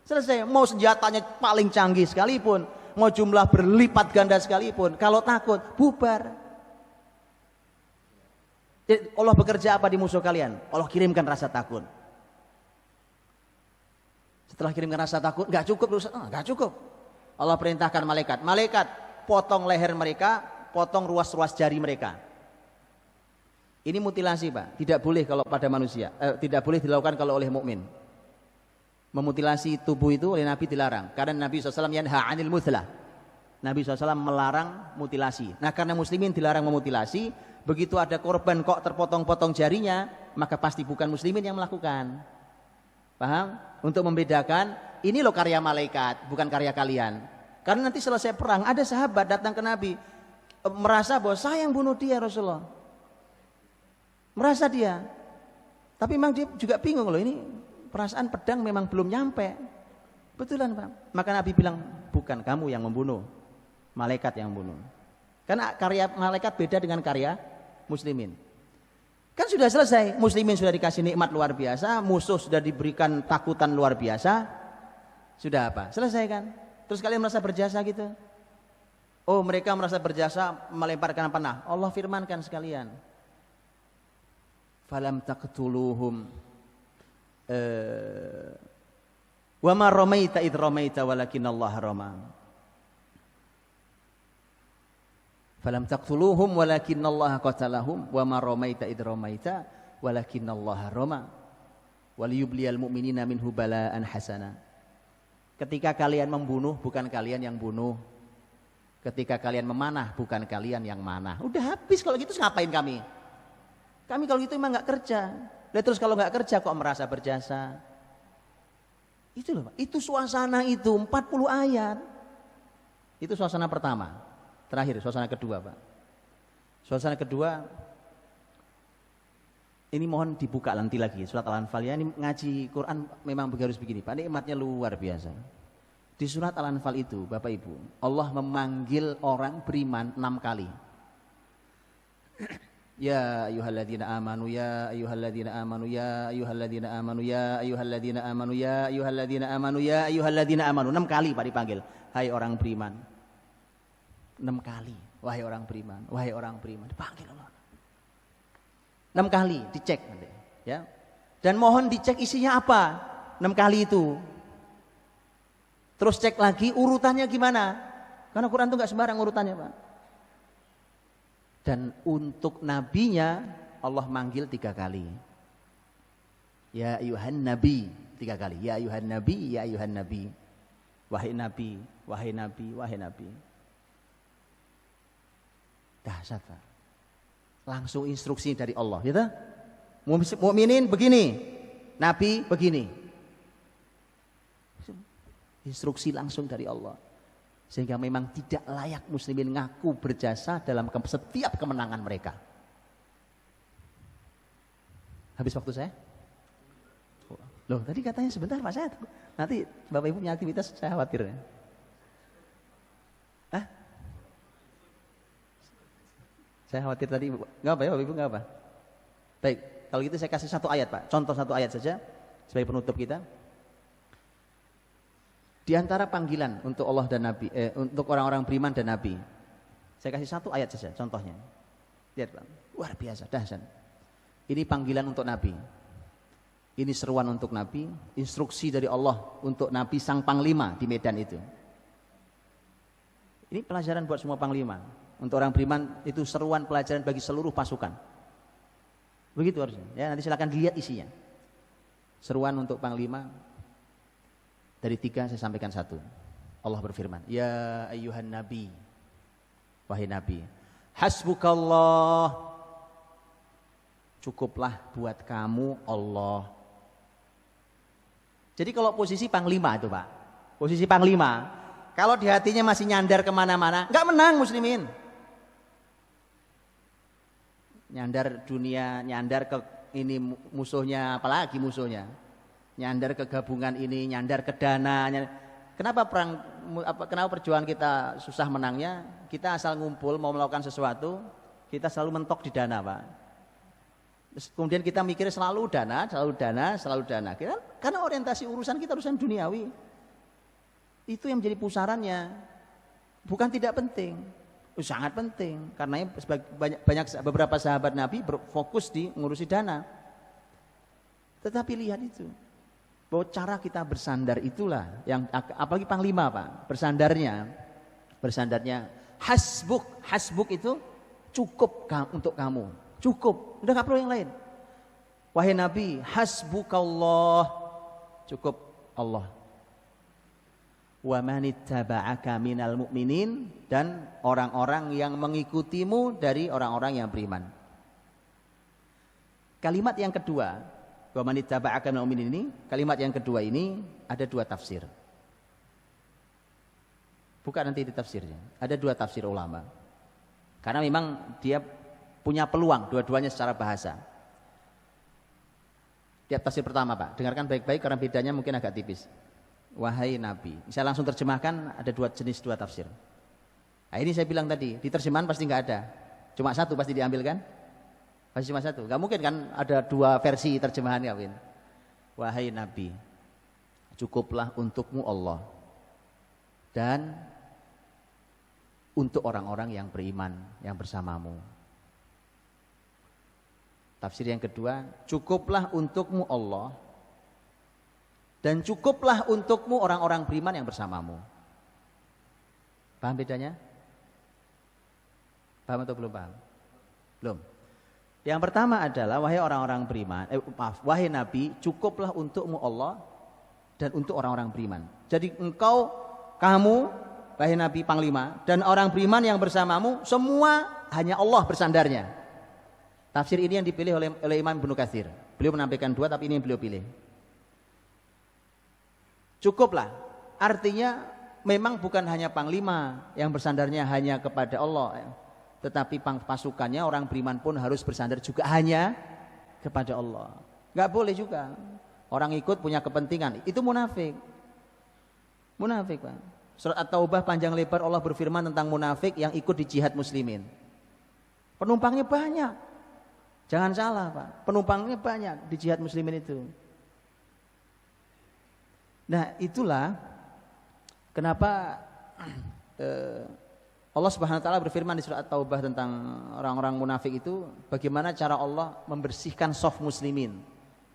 Selesai. Mau senjatanya paling canggih sekalipun, mau jumlah berlipat ganda sekalipun, kalau takut, bubar. Jadi Allah bekerja apa di musuh kalian? Allah kirimkan rasa takut. Setelah kirimkan rasa takut, nggak cukup. Allah perintahkan malaikat, potong leher mereka, potong ruas-ruas jari mereka. Ini mutilasi, Pak. Tidak boleh kalau pada manusia, tidak boleh dilakukan kalau oleh mukmin. Memutilasi tubuh itu oleh Nabi dilarang. Karena Nabi SAW yanha 'anil muthlah. Nabi SAW melarang mutilasi. Nah, karena muslimin dilarang memutilasi, begitu ada korban kok terpotong-potong jarinya, maka pasti bukan muslimin yang melakukan. Paham? Untuk membedakan, ini loh karya malaikat, bukan karya kalian. Karena nanti selesai perang, ada sahabat datang ke Nabi, merasa bahwa saya yang bunuh dia Rasulullah. Merasa dia. Tapi memang dia juga bingung loh, ini perasaan pedang memang belum nyampe. Betulan, Pak. Maka Nabi bilang, bukan kamu yang membunuh, malaikat yang membunuh. Karena karya malaikat beda dengan karya muslimin. Kan sudah selesai, muslimin sudah dikasih nikmat luar biasa, musuh sudah diberikan takutan luar biasa. Sudah apa? Selesai kan? Terus kalian merasa berjasa gitu? Oh, mereka merasa berjasa melemparkan panah. Allah firmankan sekalian. Falam taqtuluhum wa ma ramaita id ramaita walakinallaha rama. Falam taqtuluhum walakinallaha qatalahum wa ma ramaita id ramaita walakinallaha rama. Waliyubliyal mu'minina minhu bala'an hasana. Ketika kalian membunuh, bukan kalian yang bunuh. Ketika kalian memanah, bukan kalian yang manah. Udah habis kalau gitu, ngapain kami? Kami kalau gitu emang gak kerja. Terus kalau gak kerja kok merasa berjasa? Itu loh Pak, itu suasana itu 40 ayat. Itu suasana pertama. Terakhir, suasana kedua, Pak. Suasana kedua, ini mohon dibuka nanti lagi surat Al-Anfal ya. Ini ngaji Quran memang harus begini, Pak. Nikmatnya luar biasa. Di surat Al-Anfal itu, Bapak Ibu, Allah memanggil orang beriman 6 kali. Ya ayyuhalladzina amanu, ya ayyuhalladzina amanu, ya ayyuhalladzina amanu, ya ayyuhalladzina amanu, ya ayyuhalladzina amanu, ya ayyuhalladzina amanu. 6 kali Pak dipanggil. Hai orang beriman. 6 kali, wahai orang beriman, wahai orang beriman, dipanggil Allah. 6 kali dicek nanti, ya. Dan mohon dicek isinya apa? 6 kali itu. Terus cek lagi urutannya gimana? Karena Quran itu nggak sembarang urutannya, Pak. Dan untuk nabinya Allah manggil 3 kali. Ya ayuhan nabi 3 kali. Ya ayuhan nabi, ya ayuhan nabi. Wahai nabi, wahai nabi, wahai nabi. Dahsyat, Pak. Langsung instruksi dari Allah, gitu. Mukminin begini, nabi begini. Instruksi langsung dari Allah. Sehingga memang tidak layak muslimin ngaku berjasa dalam setiap kemenangan mereka. Habis waktu saya? Loh, tadi katanya sebentar Pak, saya nanti Bapak Ibu punya aktivitas, saya khawatir ya. Hah? Saya khawatir tadi, nggak apa ya Bapak Ibu, nggak apa. Baik, kalau gitu saya kasih 1 ayat Pak, contoh 1 ayat saja sebagai penutup kita. Di antara panggilan untuk Allah dan Nabi, untuk orang-orang beriman dan Nabi, saya kasih 1 ayat saja contohnya. Lihat Pak, luar biasa, dahsyat. Ini panggilan untuk Nabi, ini seruan untuk Nabi, instruksi dari Allah untuk Nabi sang panglima di medan itu. Ini pelajaran buat semua panglima. Untuk orang beriman itu seruan pelajaran bagi seluruh pasukan. Begitu harusnya. Ya, nanti silakan dilihat isinya. Seruan untuk panglima. Dari 3 saya sampaikan 1. Allah berfirman, ya ayyuhan nabi, wahai nabi, hasbukallah, Cukuplah buat kamu Allah. Jadi kalau posisi panglima itu Pak, posisi panglima, kalau di hatinya masih nyandar kemana-mana, nggak menang muslimin. Nyandar dunia, nyandar ke ini musuhnya, apalagi musuhnya. Nyandar ke gabungan ini, nyandar ke dana. Kenapa perjuangan kita susah menangnya? Kita asal ngumpul mau melakukan sesuatu, kita selalu mentok di dana Pak. Kemudian kita mikir selalu dana. Karena orientasi urusan kita urusan duniawi. Itu yang menjadi pusarannya. Bukan tidak penting, sangat penting. Karena beberapa sahabat Nabi berfokus di ngurusi dana. Tetapi lihat itu, bahwa cara kita bersandar itulah yang apalagi panglima Pak, bersandarnya hasbuk itu cukup untuk kamu. Cukup, udah gak perlu yang lain. Wahai Nabi, hasbukallah, cukup Allah. Wa manittaba'aka minal mu'minin, dan orang-orang yang mengikutimu dari orang-orang yang beriman. Kalimat yang kedua, wa manittaba'aka minal mu'minin ini, kalimat yang kedua ini ada dua tafsir. Bukan nanti di tafsirnya, ada dua tafsir ulama. Karena memang dia punya peluang dua-duanya secara bahasa. Lihat tafsir pertama Pak, dengarkan baik-baik karena bedanya mungkin agak tipis. Wahai Nabi, saya langsung terjemahkan, ada dua tafsir. Nah, ini saya bilang tadi, di terjemahan pasti nggak ada, cuma satu pasti diambil kan? Pasti cuma satu, nggak mungkin kan ada dua versi terjemahan kawin. Wahai Nabi, cukuplah untukmu Allah dan untuk orang-orang yang beriman yang bersamamu. Tafsir yang kedua, cukuplah untukmu Allah dan cukuplah untukmu orang-orang beriman yang bersamamu. Paham bedanya? Paham atau belum paham? Belum. Yang pertama adalah wahai orang-orang beriman, wahai Nabi, cukuplah untukmu Allah dan untuk orang-orang beriman. Jadi kamu, wahai Nabi Panglima, dan orang beriman yang bersamamu, semua hanya Allah bersandarnya. Tafsir ini yang dipilih oleh Imam Ibnu Katsir. Beliau menampilkan dua, tapi ini yang beliau pilih. Cukuplah, artinya memang bukan hanya panglima yang bersandarnya hanya kepada Allah, tetapi pasukannya orang beriman pun harus bersandar juga hanya kepada Allah. Gak boleh juga orang ikut punya kepentingan, itu munafik. Munafik Pak. Surat At-Taubah panjang lebar Allah berfirman tentang munafik yang ikut di jihad muslimin. Penumpangnya banyak. Jangan salah Pak, penumpangnya banyak di jihad muslimin itu. Nah itulah kenapa Allah Subhanahu Wa Taala berfirman di surat At-Taubah tentang orang-orang munafik itu, bagaimana cara Allah membersihkan soft muslimin.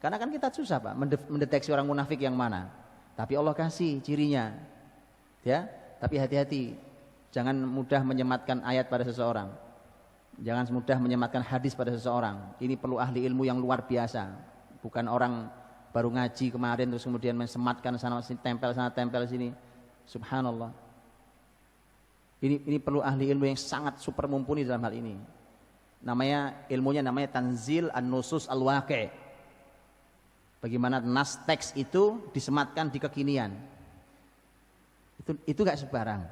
Karena kan kita susah Pak mendeteksi orang munafik yang mana. Tapi Allah kasih cirinya, ya. Tapi hati-hati, jangan mudah menyematkan ayat pada seseorang. Jangan mudah menyematkan hadis pada seseorang. Ini perlu ahli ilmu yang luar biasa. Bukan orang baru ngaji kemarin terus kemudian mensematkan sana sini, tempel sini. Subhanallah. Ini perlu ahli ilmu yang sangat super mumpuni dalam hal ini. Ilmunya namanya Tanzil An-Nusus Al-Waqi'. Bagaimana nas teks itu disematkan di kekinian. Itu gak sembarang.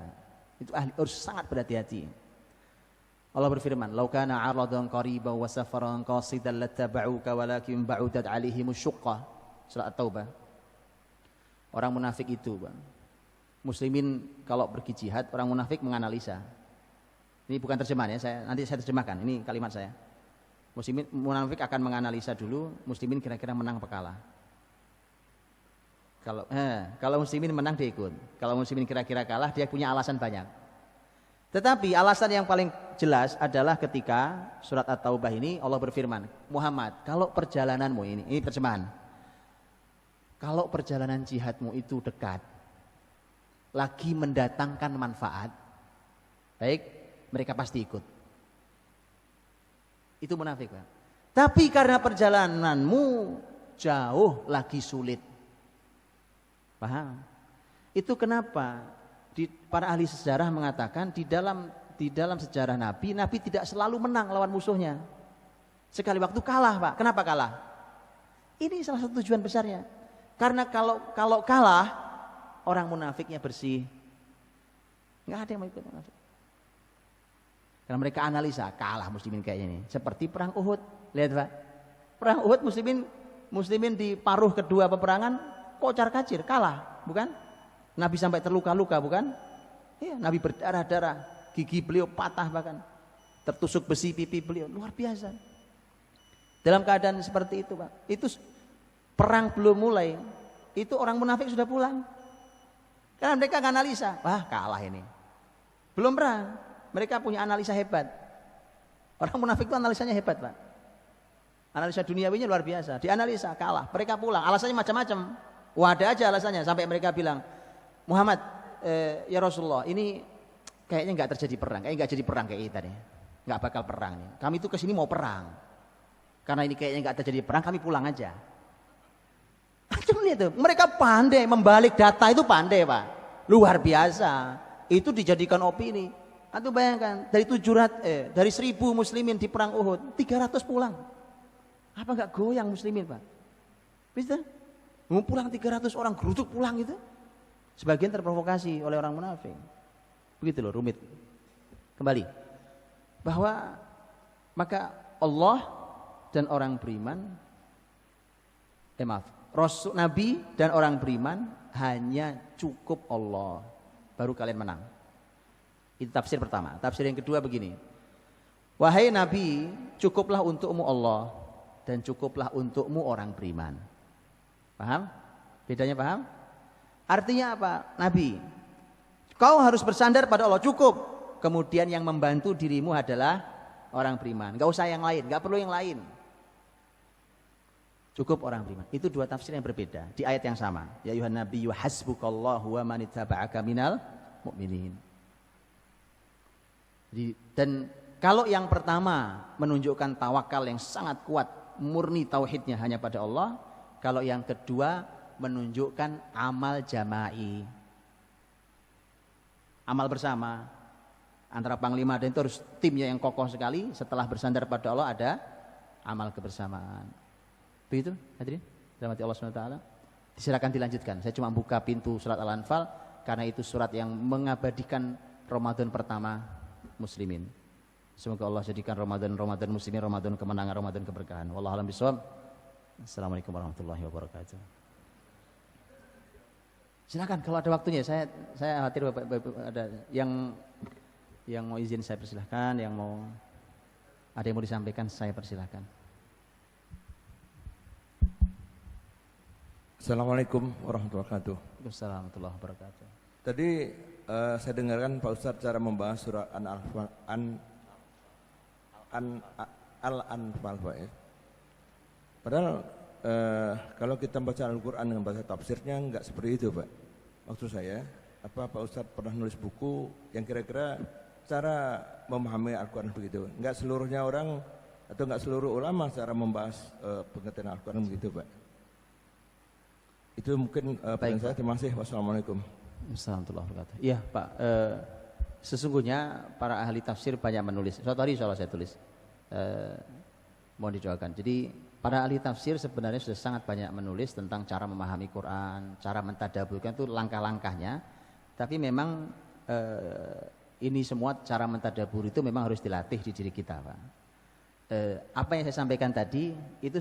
Itu harus sangat berhati-hati. Allah berfirman, "Lau kana 'aradan qariban wa safaran qasidan lattaba'uka walakin ba'udat 'alaihimus syuqqah." Surah At-Taubah. Orang munafik itu, Bang. Muslimin kalau pergi jihad, orang munafik menganalisa. Ini bukan terjemahan ya, nanti saya terjemahkan. Ini kalimat saya. Munafik akan menganalisa dulu, muslimin kira-kira menang apa kalah. Kalau muslimin menang dia ikut. Kalau muslimin kira-kira kalah, dia punya alasan banyak. Tetapi alasan yang paling jelas adalah ketika surat At-Taubah ini Allah berfirman, Muhammad, kalau perjalananmu ini terjemahan. Kalau perjalanan jihadmu itu dekat, lagi mendatangkan manfaat, baik, mereka pasti ikut. Itu munafik, Pak. Tapi karena perjalananmu jauh lagi sulit. Paham? Itu kenapa para ahli sejarah mengatakan di dalam sejarah Nabi tidak selalu menang lawan musuhnya. Sekali waktu kalah, Pak. Kenapa kalah? Ini salah satu tujuan besarnya. Karena kalau kalah, orang munafiknya bersih. Nggak ada yang mau ikut munafik. Karena mereka analisa, kalah muslimin kayaknya ini. Seperti perang Uhud. Lihat, Pak. Perang Uhud muslimin di paruh kedua peperangan kocar-kacir, kalah, bukan? Nabi sampai terluka-luka, bukan? Iya, Nabi berdarah-darah, gigi beliau patah bahkan. Tertusuk besi pipi beliau, luar biasa. Dalam keadaan seperti itu, Pak. Itu perang belum mulai, itu orang munafik sudah pulang. Karena mereka analisa, wah kalah ini. Belum perang, mereka punya analisa hebat. Orang munafik itu analisanya hebat, Pak. Analisa duniawinya luar biasa. Dianalisa, kalah, mereka pulang. Alasannya macam-macam. Wah, ada aja alasannya sampai mereka bilang, Muhammad, ya Rasulullah, ini kayaknya nggak terjadi perang, kayaknya nggak jadi perang kayak kita nih, nggak bakal perang nih. Kami tuh kesini mau perang, karena ini kayaknya nggak terjadi perang, kami pulang aja. Cuma lihat tuh, mereka pandai membalik data itu pandai, Pak, luar biasa. Itu dijadikan opini. Antum bayangkan dari 1000 muslimin di perang Uhud, 300 pulang. Apa nggak goyang muslimin, Pak? Bisa? Mau pulang 300 orang geruduk pulang gitu. Sebagian terprovokasi oleh orang munafik. Begitu loh, rumit. Kembali. Bahwa maka Allah dan orang beriman Rasul Nabi dan orang beriman hanya cukup Allah. Baru kalian menang. Itu tafsir pertama. Tafsir yang kedua begini. Wahai Nabi, cukuplah untukmu Allah dan cukuplah untukmu orang beriman. Paham? Bedanya paham? Artinya apa? Nabi, kau harus bersandar pada Allah, cukup. Kemudian yang membantu dirimu adalah orang beriman. Gak usah yang lain, gak perlu yang lain. Cukup orang beriman. Itu dua tafsir yang berbeda di ayat yang sama. Ya ayuhan nabiyyu hasbukallahu wa man ittaba'aka minal mu'minin. Dan kalau yang pertama menunjukkan tawakal yang sangat kuat, murni tauhidnya hanya pada Allah. Kalau yang kedua menunjukkan amal jama'i, amal bersama antara panglima dan itu harus timnya yang kokoh sekali. Setelah bersandar pada Allah ada amal kebersamaan. Begitu hadirin rahmati Allah SWT. Silakan dilanjutkan. Saya cuma buka pintu surat Al-Anfal karena itu surat yang mengabadikan Ramadan pertama muslimin. Semoga Allah jadikan Ramadan muslimin, Ramadan kemenangan, Ramadan keberkahan. Wallahu a'lam bishawab. Assalamualaikum warahmatullahi wabarakatuh. Silakan kalau ada waktunya. Saya khawatir Bapak ada yang mau izin saya persilahkan, yang mau ada yang mau disampaikan saya persilahkan. Assalamualaikum warahmatullahi wabarakatuh. Waalaikumsalam warahmatullahi wabarakatuh. Tadi saya dengarkan Pak Ustadz cara membahas surah Al-Anfal, Pak ya. Padahal kalau kita baca Al-Quran dengan bahasa tafsirnya enggak seperti itu, Pak. Maksud saya, apa Pak Ustadz pernah nulis buku yang kira-kira cara memahami Al-Quran begitu? Enggak seluruhnya orang atau enggak seluruh ulama cara membahas pengertian Al-Quran begitu, Pak. Itu mungkin pertanyaan saya. Terima kasih. Wassalamualaikum. Assalamualaikum. Iya, Pak. Sesungguhnya para ahli tafsir banyak menulis. Suatu hari insya Allah saya tulis. Mohon didoakan. Jadi para ahli tafsir sebenarnya sudah sangat banyak menulis tentang cara memahami Quran, cara mentadaburkan itu langkah-langkahnya. Tapi memang ini semua cara mentadabur itu memang harus dilatih di diri kita, Pak. Apa yang saya sampaikan tadi itu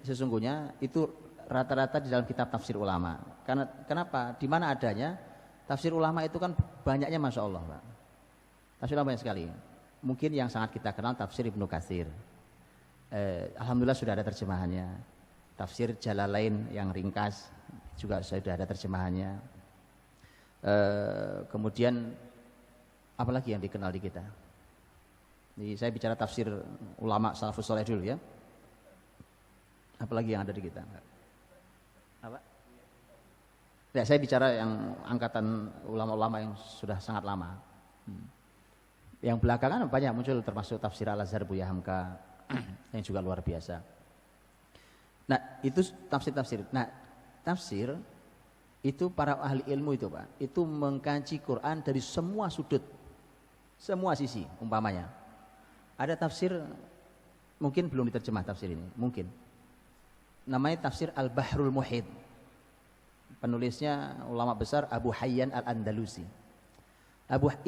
sesungguhnya itu rata-rata di dalam kitab tafsir ulama. Karena kenapa? Di mana adanya tafsir ulama itu kan banyaknya Masya Allah, Pak. Tafsir ulama banyak sekali. Mungkin yang sangat kita kenal tafsir Ibnu Katsir. Alhamdulillah sudah ada terjemahannya. Tafsir Jalalain yang ringkas juga sudah ada terjemahannya. Kemudian apalagi yang dikenal di kita? Jadi saya bicara tafsir ulama salafus saleh dulu ya. Apalagi yang ada di kita? Apa? Ya, saya bicara yang angkatan ulama-ulama yang sudah sangat lama. Yang belakangan banyak muncul termasuk tafsir Al-Azhar Buya Hamka yang juga luar biasa. Nah, itu tafsir-tafsir. Nah, tafsir itu para ahli ilmu itu, Pak, itu mengkaji Quran dari semua sudut, semua sisi. Umpamanya ada tafsir mungkin belum diterjemah tafsir ini, mungkin. Namanya tafsir Al-Bahrul Muhit. Penulisnya ulama besar Abu Hayyan Al-Andalusi.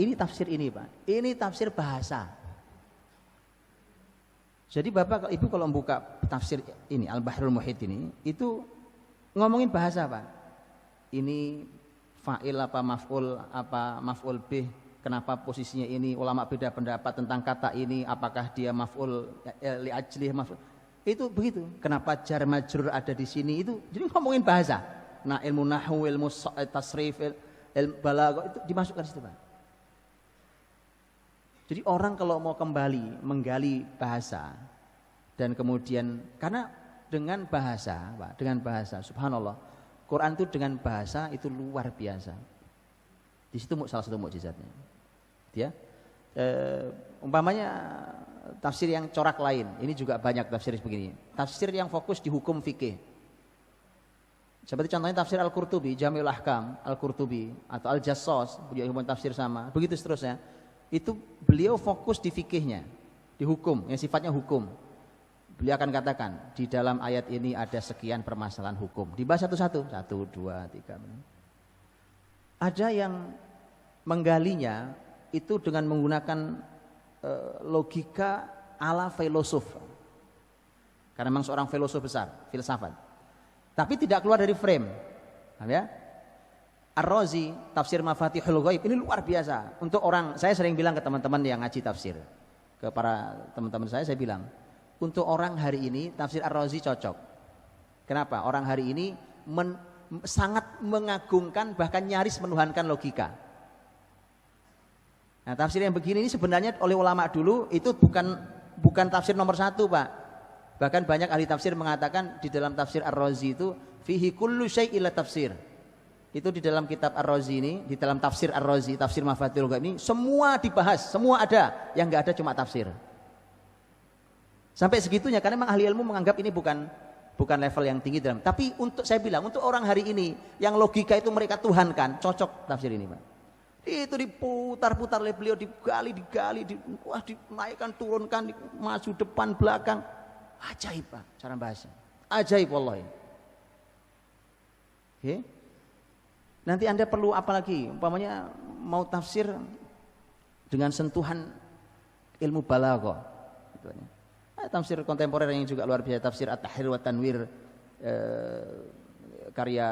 Ini tafsir ini, Pak. Ini tafsir bahasa. Jadi Bapak Ibu kalau membuka tafsir ini Al-Bahrul Muhit ini, itu ngomongin bahasa, Pak. Ini fa'il apa maf'ul bih, kenapa posisinya ini, ulama beda pendapat tentang kata ini, apakah dia maf'ul li ajlih maf'ul. Itu begitu. Kenapa jar majrur ada di sini itu. Jadi ngomongin bahasa. Nah, ilmu nahwu, ilmu tasrif, ilmu balaghah itu dimasukkan situ, Pak. Jadi orang kalau mau kembali menggali bahasa dan kemudian karena dengan bahasa, Pak, dengan bahasa subhanallah, Quran itu dengan bahasa itu luar biasa. Di situ salah satu mukjizatnya. Ya. Umpamanya tafsir yang corak lain, ini juga banyak tafsir begini. Tafsir yang fokus di hukum fikih. Seperti contohnya tafsir Al-Qurtubi, Jami'ul Ahkam Al-Qurtubi atau Al-Jassos, punya hukum tafsir sama. Begitu seterusnya. Itu beliau fokus di fikihnya, di hukum, yang sifatnya hukum. Beliau akan katakan, di dalam ayat ini ada sekian permasalahan hukum. Dibahas satu-satu, 1, 2, 3. Ada yang menggalinya itu dengan menggunakan logika ala filosof. Karena memang seorang filosof besar, filsafat. Tapi tidak keluar dari frame. Ya? Ar-Razi, tafsir Mafatihul Ghaib, ini luar biasa. Untuk orang, saya sering bilang ke teman-teman yang ngaji tafsir, ke para teman-teman saya bilang, untuk orang hari ini tafsir Ar-Razi cocok. Kenapa? Orang hari ini sangat mengagungkan, bahkan nyaris menuhankan logika. Nah, tafsir yang begini ini sebenarnya oleh ulama dulu itu bukan tafsir nomor 1, Pak. Bahkan banyak ahli tafsir mengatakan di dalam tafsir Ar-Razi itu fihi kullu syai' illa tafsir. Itu di dalam kitab Ar-Razi ini, di dalam tafsir Ar-Razi, tafsir Mafatihul Ghaib ini semua dibahas, semua ada, yang enggak ada cuma tafsir. Sampai segitunya karena memang ahli ilmu menganggap ini bukan level yang tinggi dalam. Tapi untuk saya bilang untuk orang hari ini yang logika itu mereka tuhankan, cocok tafsir ini, Pak. Itu diputar-putar oleh beliau, digali, dinaikkan, turunkan, maju, depan, belakang. Ajaib, Pak, cara bahasa. Ajaib wallahi. Oke. Nanti Anda perlu apa lagi? Umpamanya mau tafsir dengan sentuhan ilmu balaghah. Tafsir kontemporer yang juga luar biasa, tafsir At-Tahrir wa Tanwir karya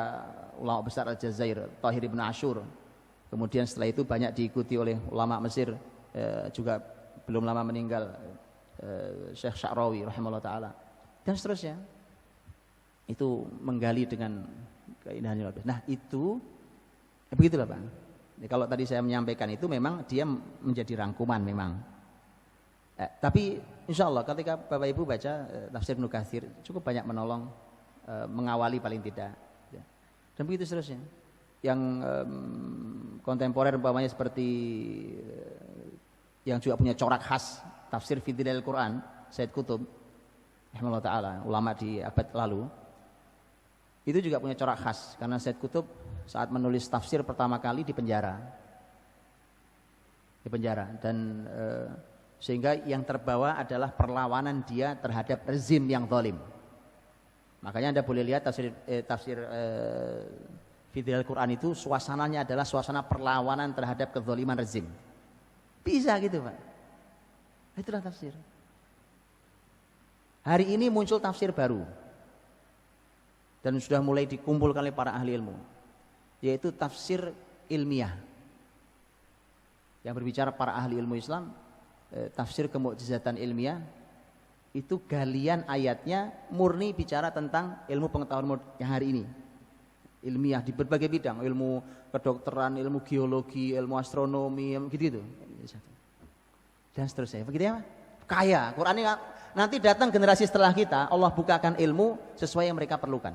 ulama besar Al-Jazair, Tahir ibn Ashur. Kemudian setelah itu banyak diikuti oleh ulama Mesir, juga belum lama meninggal, Syekh Sya'rawi rahimahullah ta'ala. Dan seterusnya. Itu menggali dengan keindahan. Nah itu, begitulah Pak. Jadi, kalau tadi saya menyampaikan itu memang dia menjadi rangkuman memang. Tapi insya Allah ketika Bapak Ibu baca tafsir Ibnu Katsir cukup banyak menolong, mengawali paling tidak. Dan begitu seterusnya. Yang kontemporer umpamanya seperti yang juga punya corak khas tafsir Fidilil Quran, Said Qutb rahimahullah ta'ala, ulama di abad lalu, itu juga punya corak khas karena Said Qutb saat menulis tafsir pertama kali di penjara dan sehingga yang terbawa adalah perlawanan dia terhadap rezim yang zalim. Makanya Anda boleh lihat tafsir Fidilil Quran itu suasananya adalah suasana perlawanan terhadap kezaliman rezim. Bisa gitu, Pak. Itulah tafsir. Hari ini muncul tafsir baru dan sudah mulai dikumpulkan oleh para ahli ilmu, yaitu tafsir ilmiah. Yang berbicara para ahli ilmu Islam, tafsir kemukjizatan ilmiah itu galian ayatnya murni bicara tentang ilmu pengetahuan yang hari ini. Ilmiah di berbagai bidang, ilmu kedokteran, ilmu geologi, ilmu astronomi, gitu-gitu. Dan seterusnya. Begitu ya, Pak? Kaya. Quran ini nanti datang generasi setelah kita, Allah bukakan ilmu sesuai yang mereka perlukan.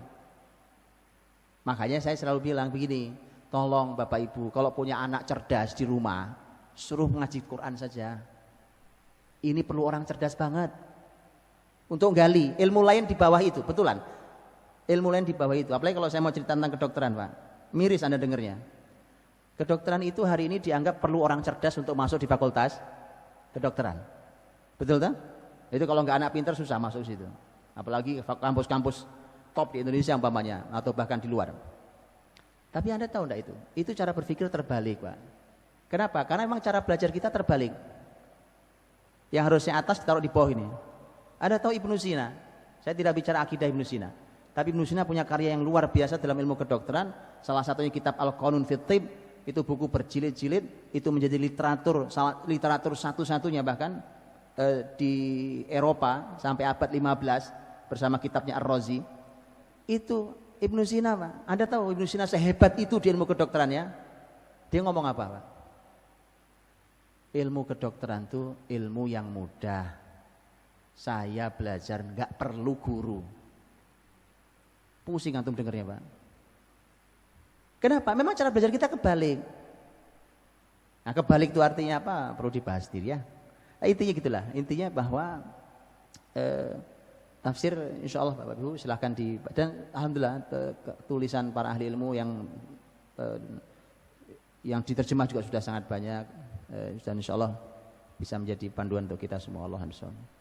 Makanya saya selalu bilang begini, tolong Bapak Ibu, kalau punya anak cerdas di rumah, suruh mengaji Quran saja. Ini perlu orang cerdas banget. Untuk gali, ilmu lain di bawah itu, betulan. Ilmu lain di bawah itu, apalagi kalau saya mau cerita tentang kedokteran, Pak. Miris Anda dengarnya. Kedokteran itu hari ini dianggap perlu orang cerdas untuk masuk di fakultas kedokteran. Betul tak? Itu kalau nggak anak pintar susah masuk situ. Apalagi kampus-kampus top di Indonesia umpamanya atau bahkan di luar. Tapi Anda tahu enggak itu? Itu cara berpikir terbalik, Pak. Kenapa? Karena memang cara belajar kita terbalik. Yang harusnya atas ditaruh di bawah ini. Anda tahu Ibnu Sina? Saya tidak bicara akidah Ibnu Sina. Tapi Ibnu Sina punya karya yang luar biasa dalam ilmu kedokteran. Salah satunya kitab Al-Qanun fit Thib. Itu buku berjilid-jilid. Itu menjadi literatur satu-satunya bahkan di Eropa sampai abad 15 bersama kitabnya Ar-Razi. Itu Ibnu Sina, Pak. Anda tahu Ibnu Sina sehebat itu di ilmu kedokteran ya? Dia ngomong apa, Pak? Ilmu kedokteran itu ilmu yang mudah. Saya belajar nggak perlu guru. Pusing antum dengarnya, Pak. Kenapa? Memang cara belajar kita kebalik. Nah, kebalik itu artinya apa? Perlu dibahas diri ya. Nah, intinya gitulah. Intinya bahwa tafsir insya Allah Bapak Ibu silahkan dan alhamdulillah tulisan para ahli ilmu yang diterjemah juga sudah sangat banyak dan insya Allah bisa menjadi panduan untuk kita semua. Allah Subhanahu.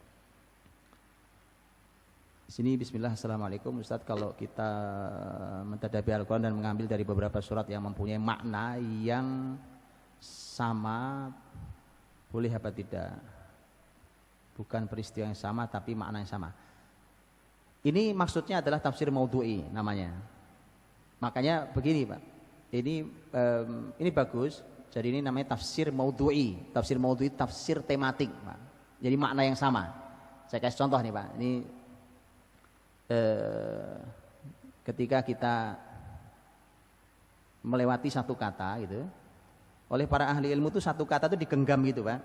Sini bismillah. Assalamualaikum Ustadz, kalau kita mentadabbur Al-Quran dan mengambil dari beberapa surat yang mempunyai makna yang sama, boleh apa tidak? Bukan peristiwa yang sama tapi makna yang sama. Ini maksudnya adalah tafsir maudhu'i namanya. Makanya begini Pak, ini bagus. Jadi ini namanya tafsir maudhu'i. Tafsir maudhu'i tafsir tematik Pak. Jadi makna yang sama. Saya kasih contoh nih Pak. Ini ketika kita melewati satu kata gitu, oleh para ahli ilmu itu satu kata itu digenggam gitu Pak,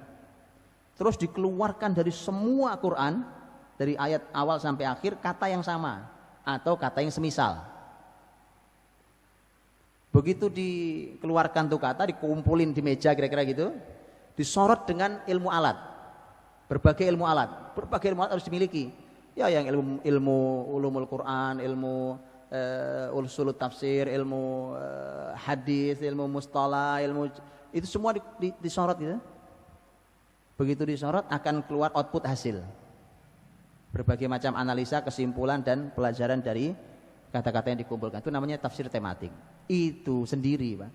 terus dikeluarkan dari semua Quran dari ayat awal sampai akhir kata yang sama atau kata yang semisal. Begitu dikeluarkan tuh kata, dikumpulin di meja kira-kira gitu, disorot dengan ilmu alat, berbagai ilmu alat harus dimiliki. Ya yang ilmu ulumul Quran, ilmu usul tafsir, ilmu hadis, ilmu mustalah, ilmu itu semua disorot gitu. Begitu disorot akan keluar output hasil. Berbagai macam analisa, kesimpulan dan pelajaran dari kata-kata yang dikumpulkan. Itu namanya tafsir tematik. Itu sendiri, Pak.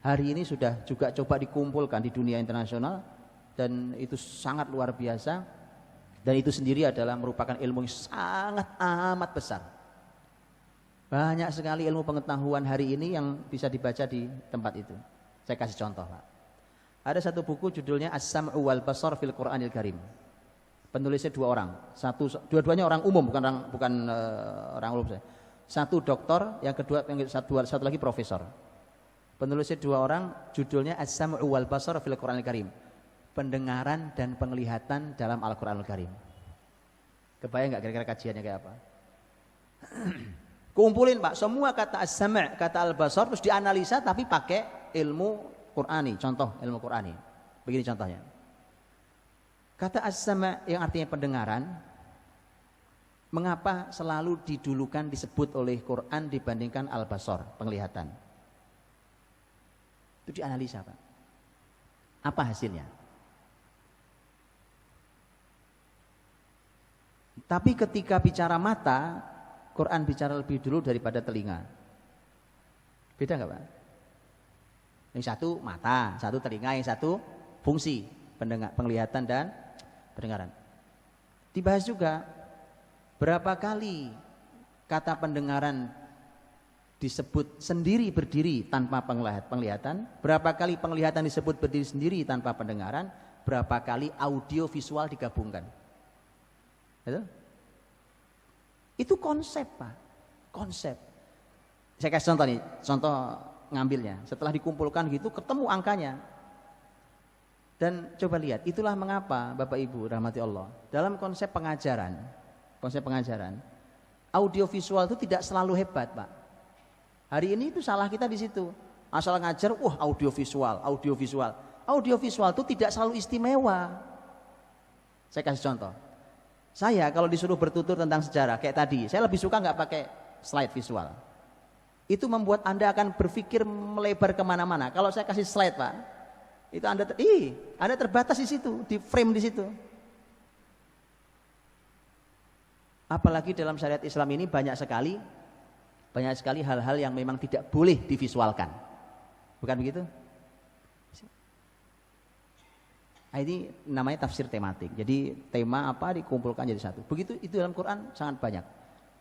Hari ini sudah juga coba dikumpulkan di dunia internasional dan itu sangat luar biasa. Dan itu sendiri adalah merupakan ilmu yang sangat amat besar. Banyak sekali ilmu pengetahuan hari ini yang bisa dibaca di tempat itu. Saya kasih contoh Pak. Ada satu buku judulnya As-Sam'u wal Basar fil Qur'anil Karim. Penulisnya dua orang. Dua-duanya orang umum, bukan orang umum saya. Satu doktor, yang kedua satu lagi profesor. Penulisnya dua orang, judulnya As-Sam'u wal Basar fil Qur'anil Karim. Pendengaran dan penglihatan dalam Al-Quranul Karim. Kebayang nggak kira-kira kajiannya kayak apa? Kumpulin Pak, semua kata as-sam', kata al-basar terus dianalisa tapi pakai ilmu Qur'ani, contoh ilmu Qur'ani. Begini contohnya. Kata as-sam' yang artinya pendengaran, mengapa selalu didulukan disebut oleh Quran dibandingkan al-basar, penglihatan? Itu dianalisa Pak. Apa hasilnya? Tapi ketika bicara mata, Quran bicara lebih dulu daripada telinga. Beda nggak Pak? Yang satu mata, satu telinga, yang satu fungsi penglihatan dan pendengaran. Dibahas juga berapa kali kata pendengaran disebut sendiri berdiri tanpa penglihatan, berapa kali penglihatan disebut berdiri sendiri tanpa pendengaran, berapa kali audio visual digabungkan. Itu konsep Pak, konsep. Saya kasih contoh nih, contoh ngambilnya. Setelah dikumpulkan gitu ketemu angkanya. Dan coba lihat, itulah mengapa Bapak Ibu rahmati Allah, dalam konsep pengajaran, audio visual itu tidak selalu hebat Pak. Hari ini itu salah kita di situ. Asal ngajar, audio visual itu tidak selalu istimewa. Saya kasih contoh. Saya kalau disuruh bertutur tentang sejarah kayak tadi, saya lebih suka nggak pakai slide visual. Itu membuat Anda akan berpikir melebar kemana-mana. Kalau saya kasih slide Pak, itu Anda terbatas di situ, di frame di situ. Apalagi dalam syariat Islam ini banyak sekali hal-hal yang memang tidak boleh divisualkan. Bukan begitu? Nah, ini namanya tafsir tematik. Jadi tema apa dikumpulkan jadi satu. Begitu itu dalam Quran sangat banyak.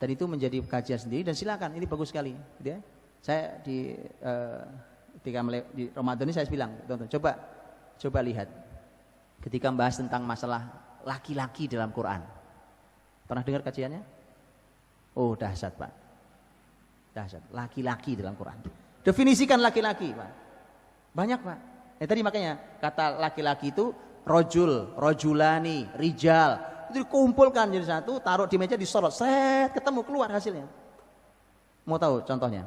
Dan itu menjadi kajian sendiri dan silakan, ini bagus sekali. Gitu ya. Saya ketika di Ramadan ini saya bilang, tonton, coba lihat. Ketika membahas tentang masalah laki-laki dalam Quran. Pernah dengar kajiannya? Oh, dahsyat, Pak. Dahsyat. Laki-laki dalam Quran. Definisikan laki-laki, Pak. Banyak, Pak. Tadi makanya kata laki-laki itu rojul, rojulani, rijal. Itu dikumpulkan jadi satu, taruh di meja, disorot, set, ketemu keluar hasilnya. Mau tahu contohnya?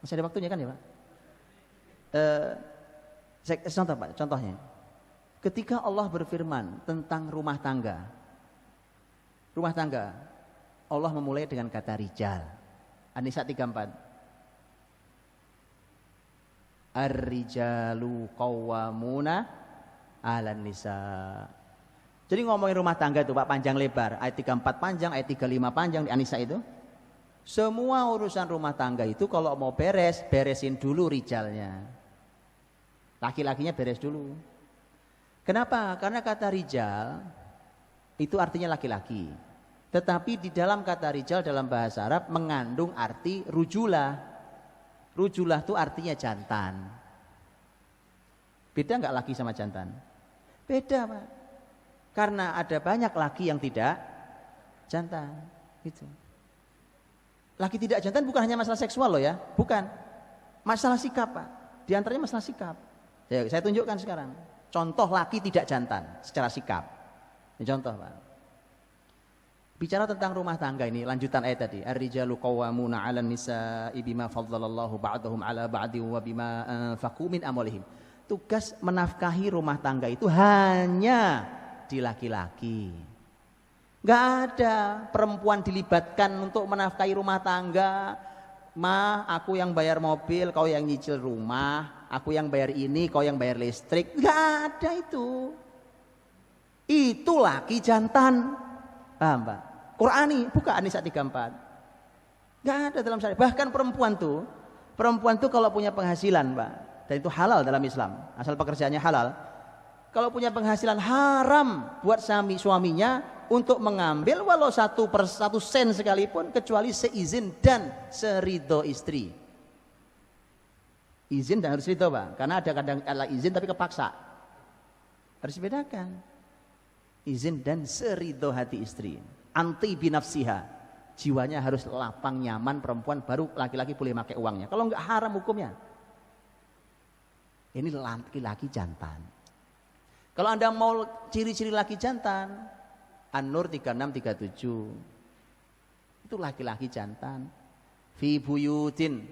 Masih ada waktunya kan ya, Pak? Contoh, Pak, contohnya. Ketika Allah berfirman tentang rumah tangga, Allah memulai dengan kata rijal. An-Nisa 34. Ar-rijalu qawwamuna 'alan nisa. Jadi ngomongin rumah tangga itu Pak, panjang lebar. Ayat 34 panjang, ayat 35 panjang di An-Nisa itu. Semua urusan rumah tangga itu kalau mau beresin dulu rijalnya. Laki-lakinya beres dulu. Kenapa? Karena kata rijal itu artinya laki-laki. Tetapi di dalam kata rijal dalam bahasa Arab mengandung arti rujulah. Rujulah itu artinya jantan. Beda nggak laki sama jantan? Beda, Pak. Karena ada banyak laki yang tidak jantan. Gitu. Laki tidak jantan bukan hanya masalah seksual loh ya, bukan. Masalah sikap, Pak. Di antaranya masalah sikap. Saya tunjukkan sekarang. Contoh laki tidak jantan secara sikap. Ini contoh, Pak. Bicara tentang rumah tangga ini, lanjutan ayat tadi. Ar-rijalu qawwamuna 'alan nisa'i bima faddalallahu ba'dahum 'ala ba'din wa bima anfaqu min amwalihim. Tugas menafkahi rumah tangga itu hanya di laki-laki. Enggak ada perempuan dilibatkan untuk menafkahi rumah tangga. Ma, aku yang bayar mobil, kau yang nyicil rumah, aku yang bayar ini, kau yang bayar listrik. Enggak ada itu. Itu laki jantan. Paham, Pak? Qur'ani, buka An-Nisa 34. Enggak ada dalam syariat. Bahkan perempuan tuh kalau punya penghasilan, Pak, dan itu halal dalam Islam, asal pekerjaannya halal. Kalau punya penghasilan haram buat suaminya untuk mengambil walau 1 sen sekalipun kecuali seizin dan seridho istri. Izin dan harus ridho, Pak, karena ada kadang izin tapi kepaksa. Harus dibedakan. Izin dan seridho hati istri. Anti binafsiha. Jiwanya harus lapang nyaman perempuan baru laki-laki boleh pakai uangnya. Kalau enggak haram hukumnya. Ini laki-laki jantan. Kalau Anda mau ciri-ciri laki jantan, An-Nur 3637. Itu laki-laki jantan. Fi buyutin,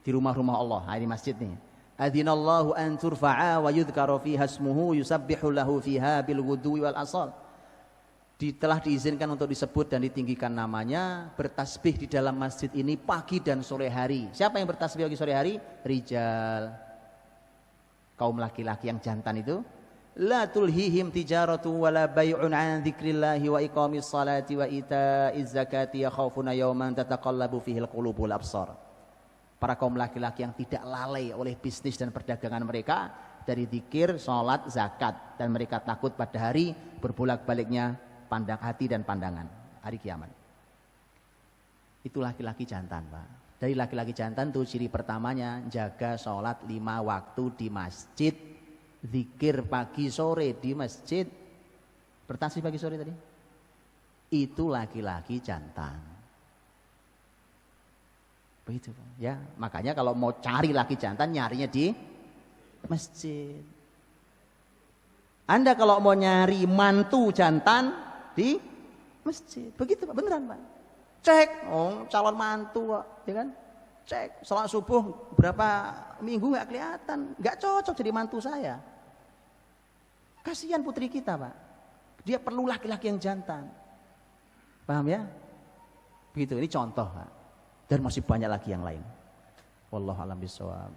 di rumah-rumah Allah. Nah, ini masjid nih. Adzinallahu an turfa'a wa yudhkara fiha ismuhu yusabbihu lahu fiha bil ghudwi wal asal. Telah diizinkan untuk disebut dan ditinggikan namanya, bertasbih di dalam masjid ini pagi dan sore hari. Siapa yang bertasbih pagi sore hari? Rijal. Kaum laki-laki yang jantan itu. La tulhihim tijaratu wala bay'un an dzikrillahi wa iqamis salati wa ita'iz zakati yakhafuna yawman tataqallabu fihi alqulub wal absar. Para kaum laki-laki yang tidak lalai oleh bisnis dan perdagangan mereka dari zikir, salat, zakat, dan mereka takut pada hari berbolak-baliknya pandang hati dan pandangan hari kiamat. Itu laki-laki jantan, Pak. Dari laki-laki jantan tuh ciri pertamanya jaga sholat 5 waktu di masjid, zikir pagi sore di masjid, bertasbih pagi sore tadi. Itu laki-laki jantan. Begitu, Pak. Ya, makanya kalau mau cari laki jantan nyarinya di masjid. Anda kalau mau nyari mantu jantan di masjid. Begitu, Pak, beneran, Pak. Cek, calon mantu, Pak, ya kan? Cek, salat subuh berapa minggu nggak kelihatan, nggak cocok jadi mantu saya. Kasihan putri kita, Pak. Dia perlu laki-laki yang jantan. Paham ya? Begitu, ini contoh, Pak. Dan masih banyak lagi yang lain. Wallahu a'lam bishawab.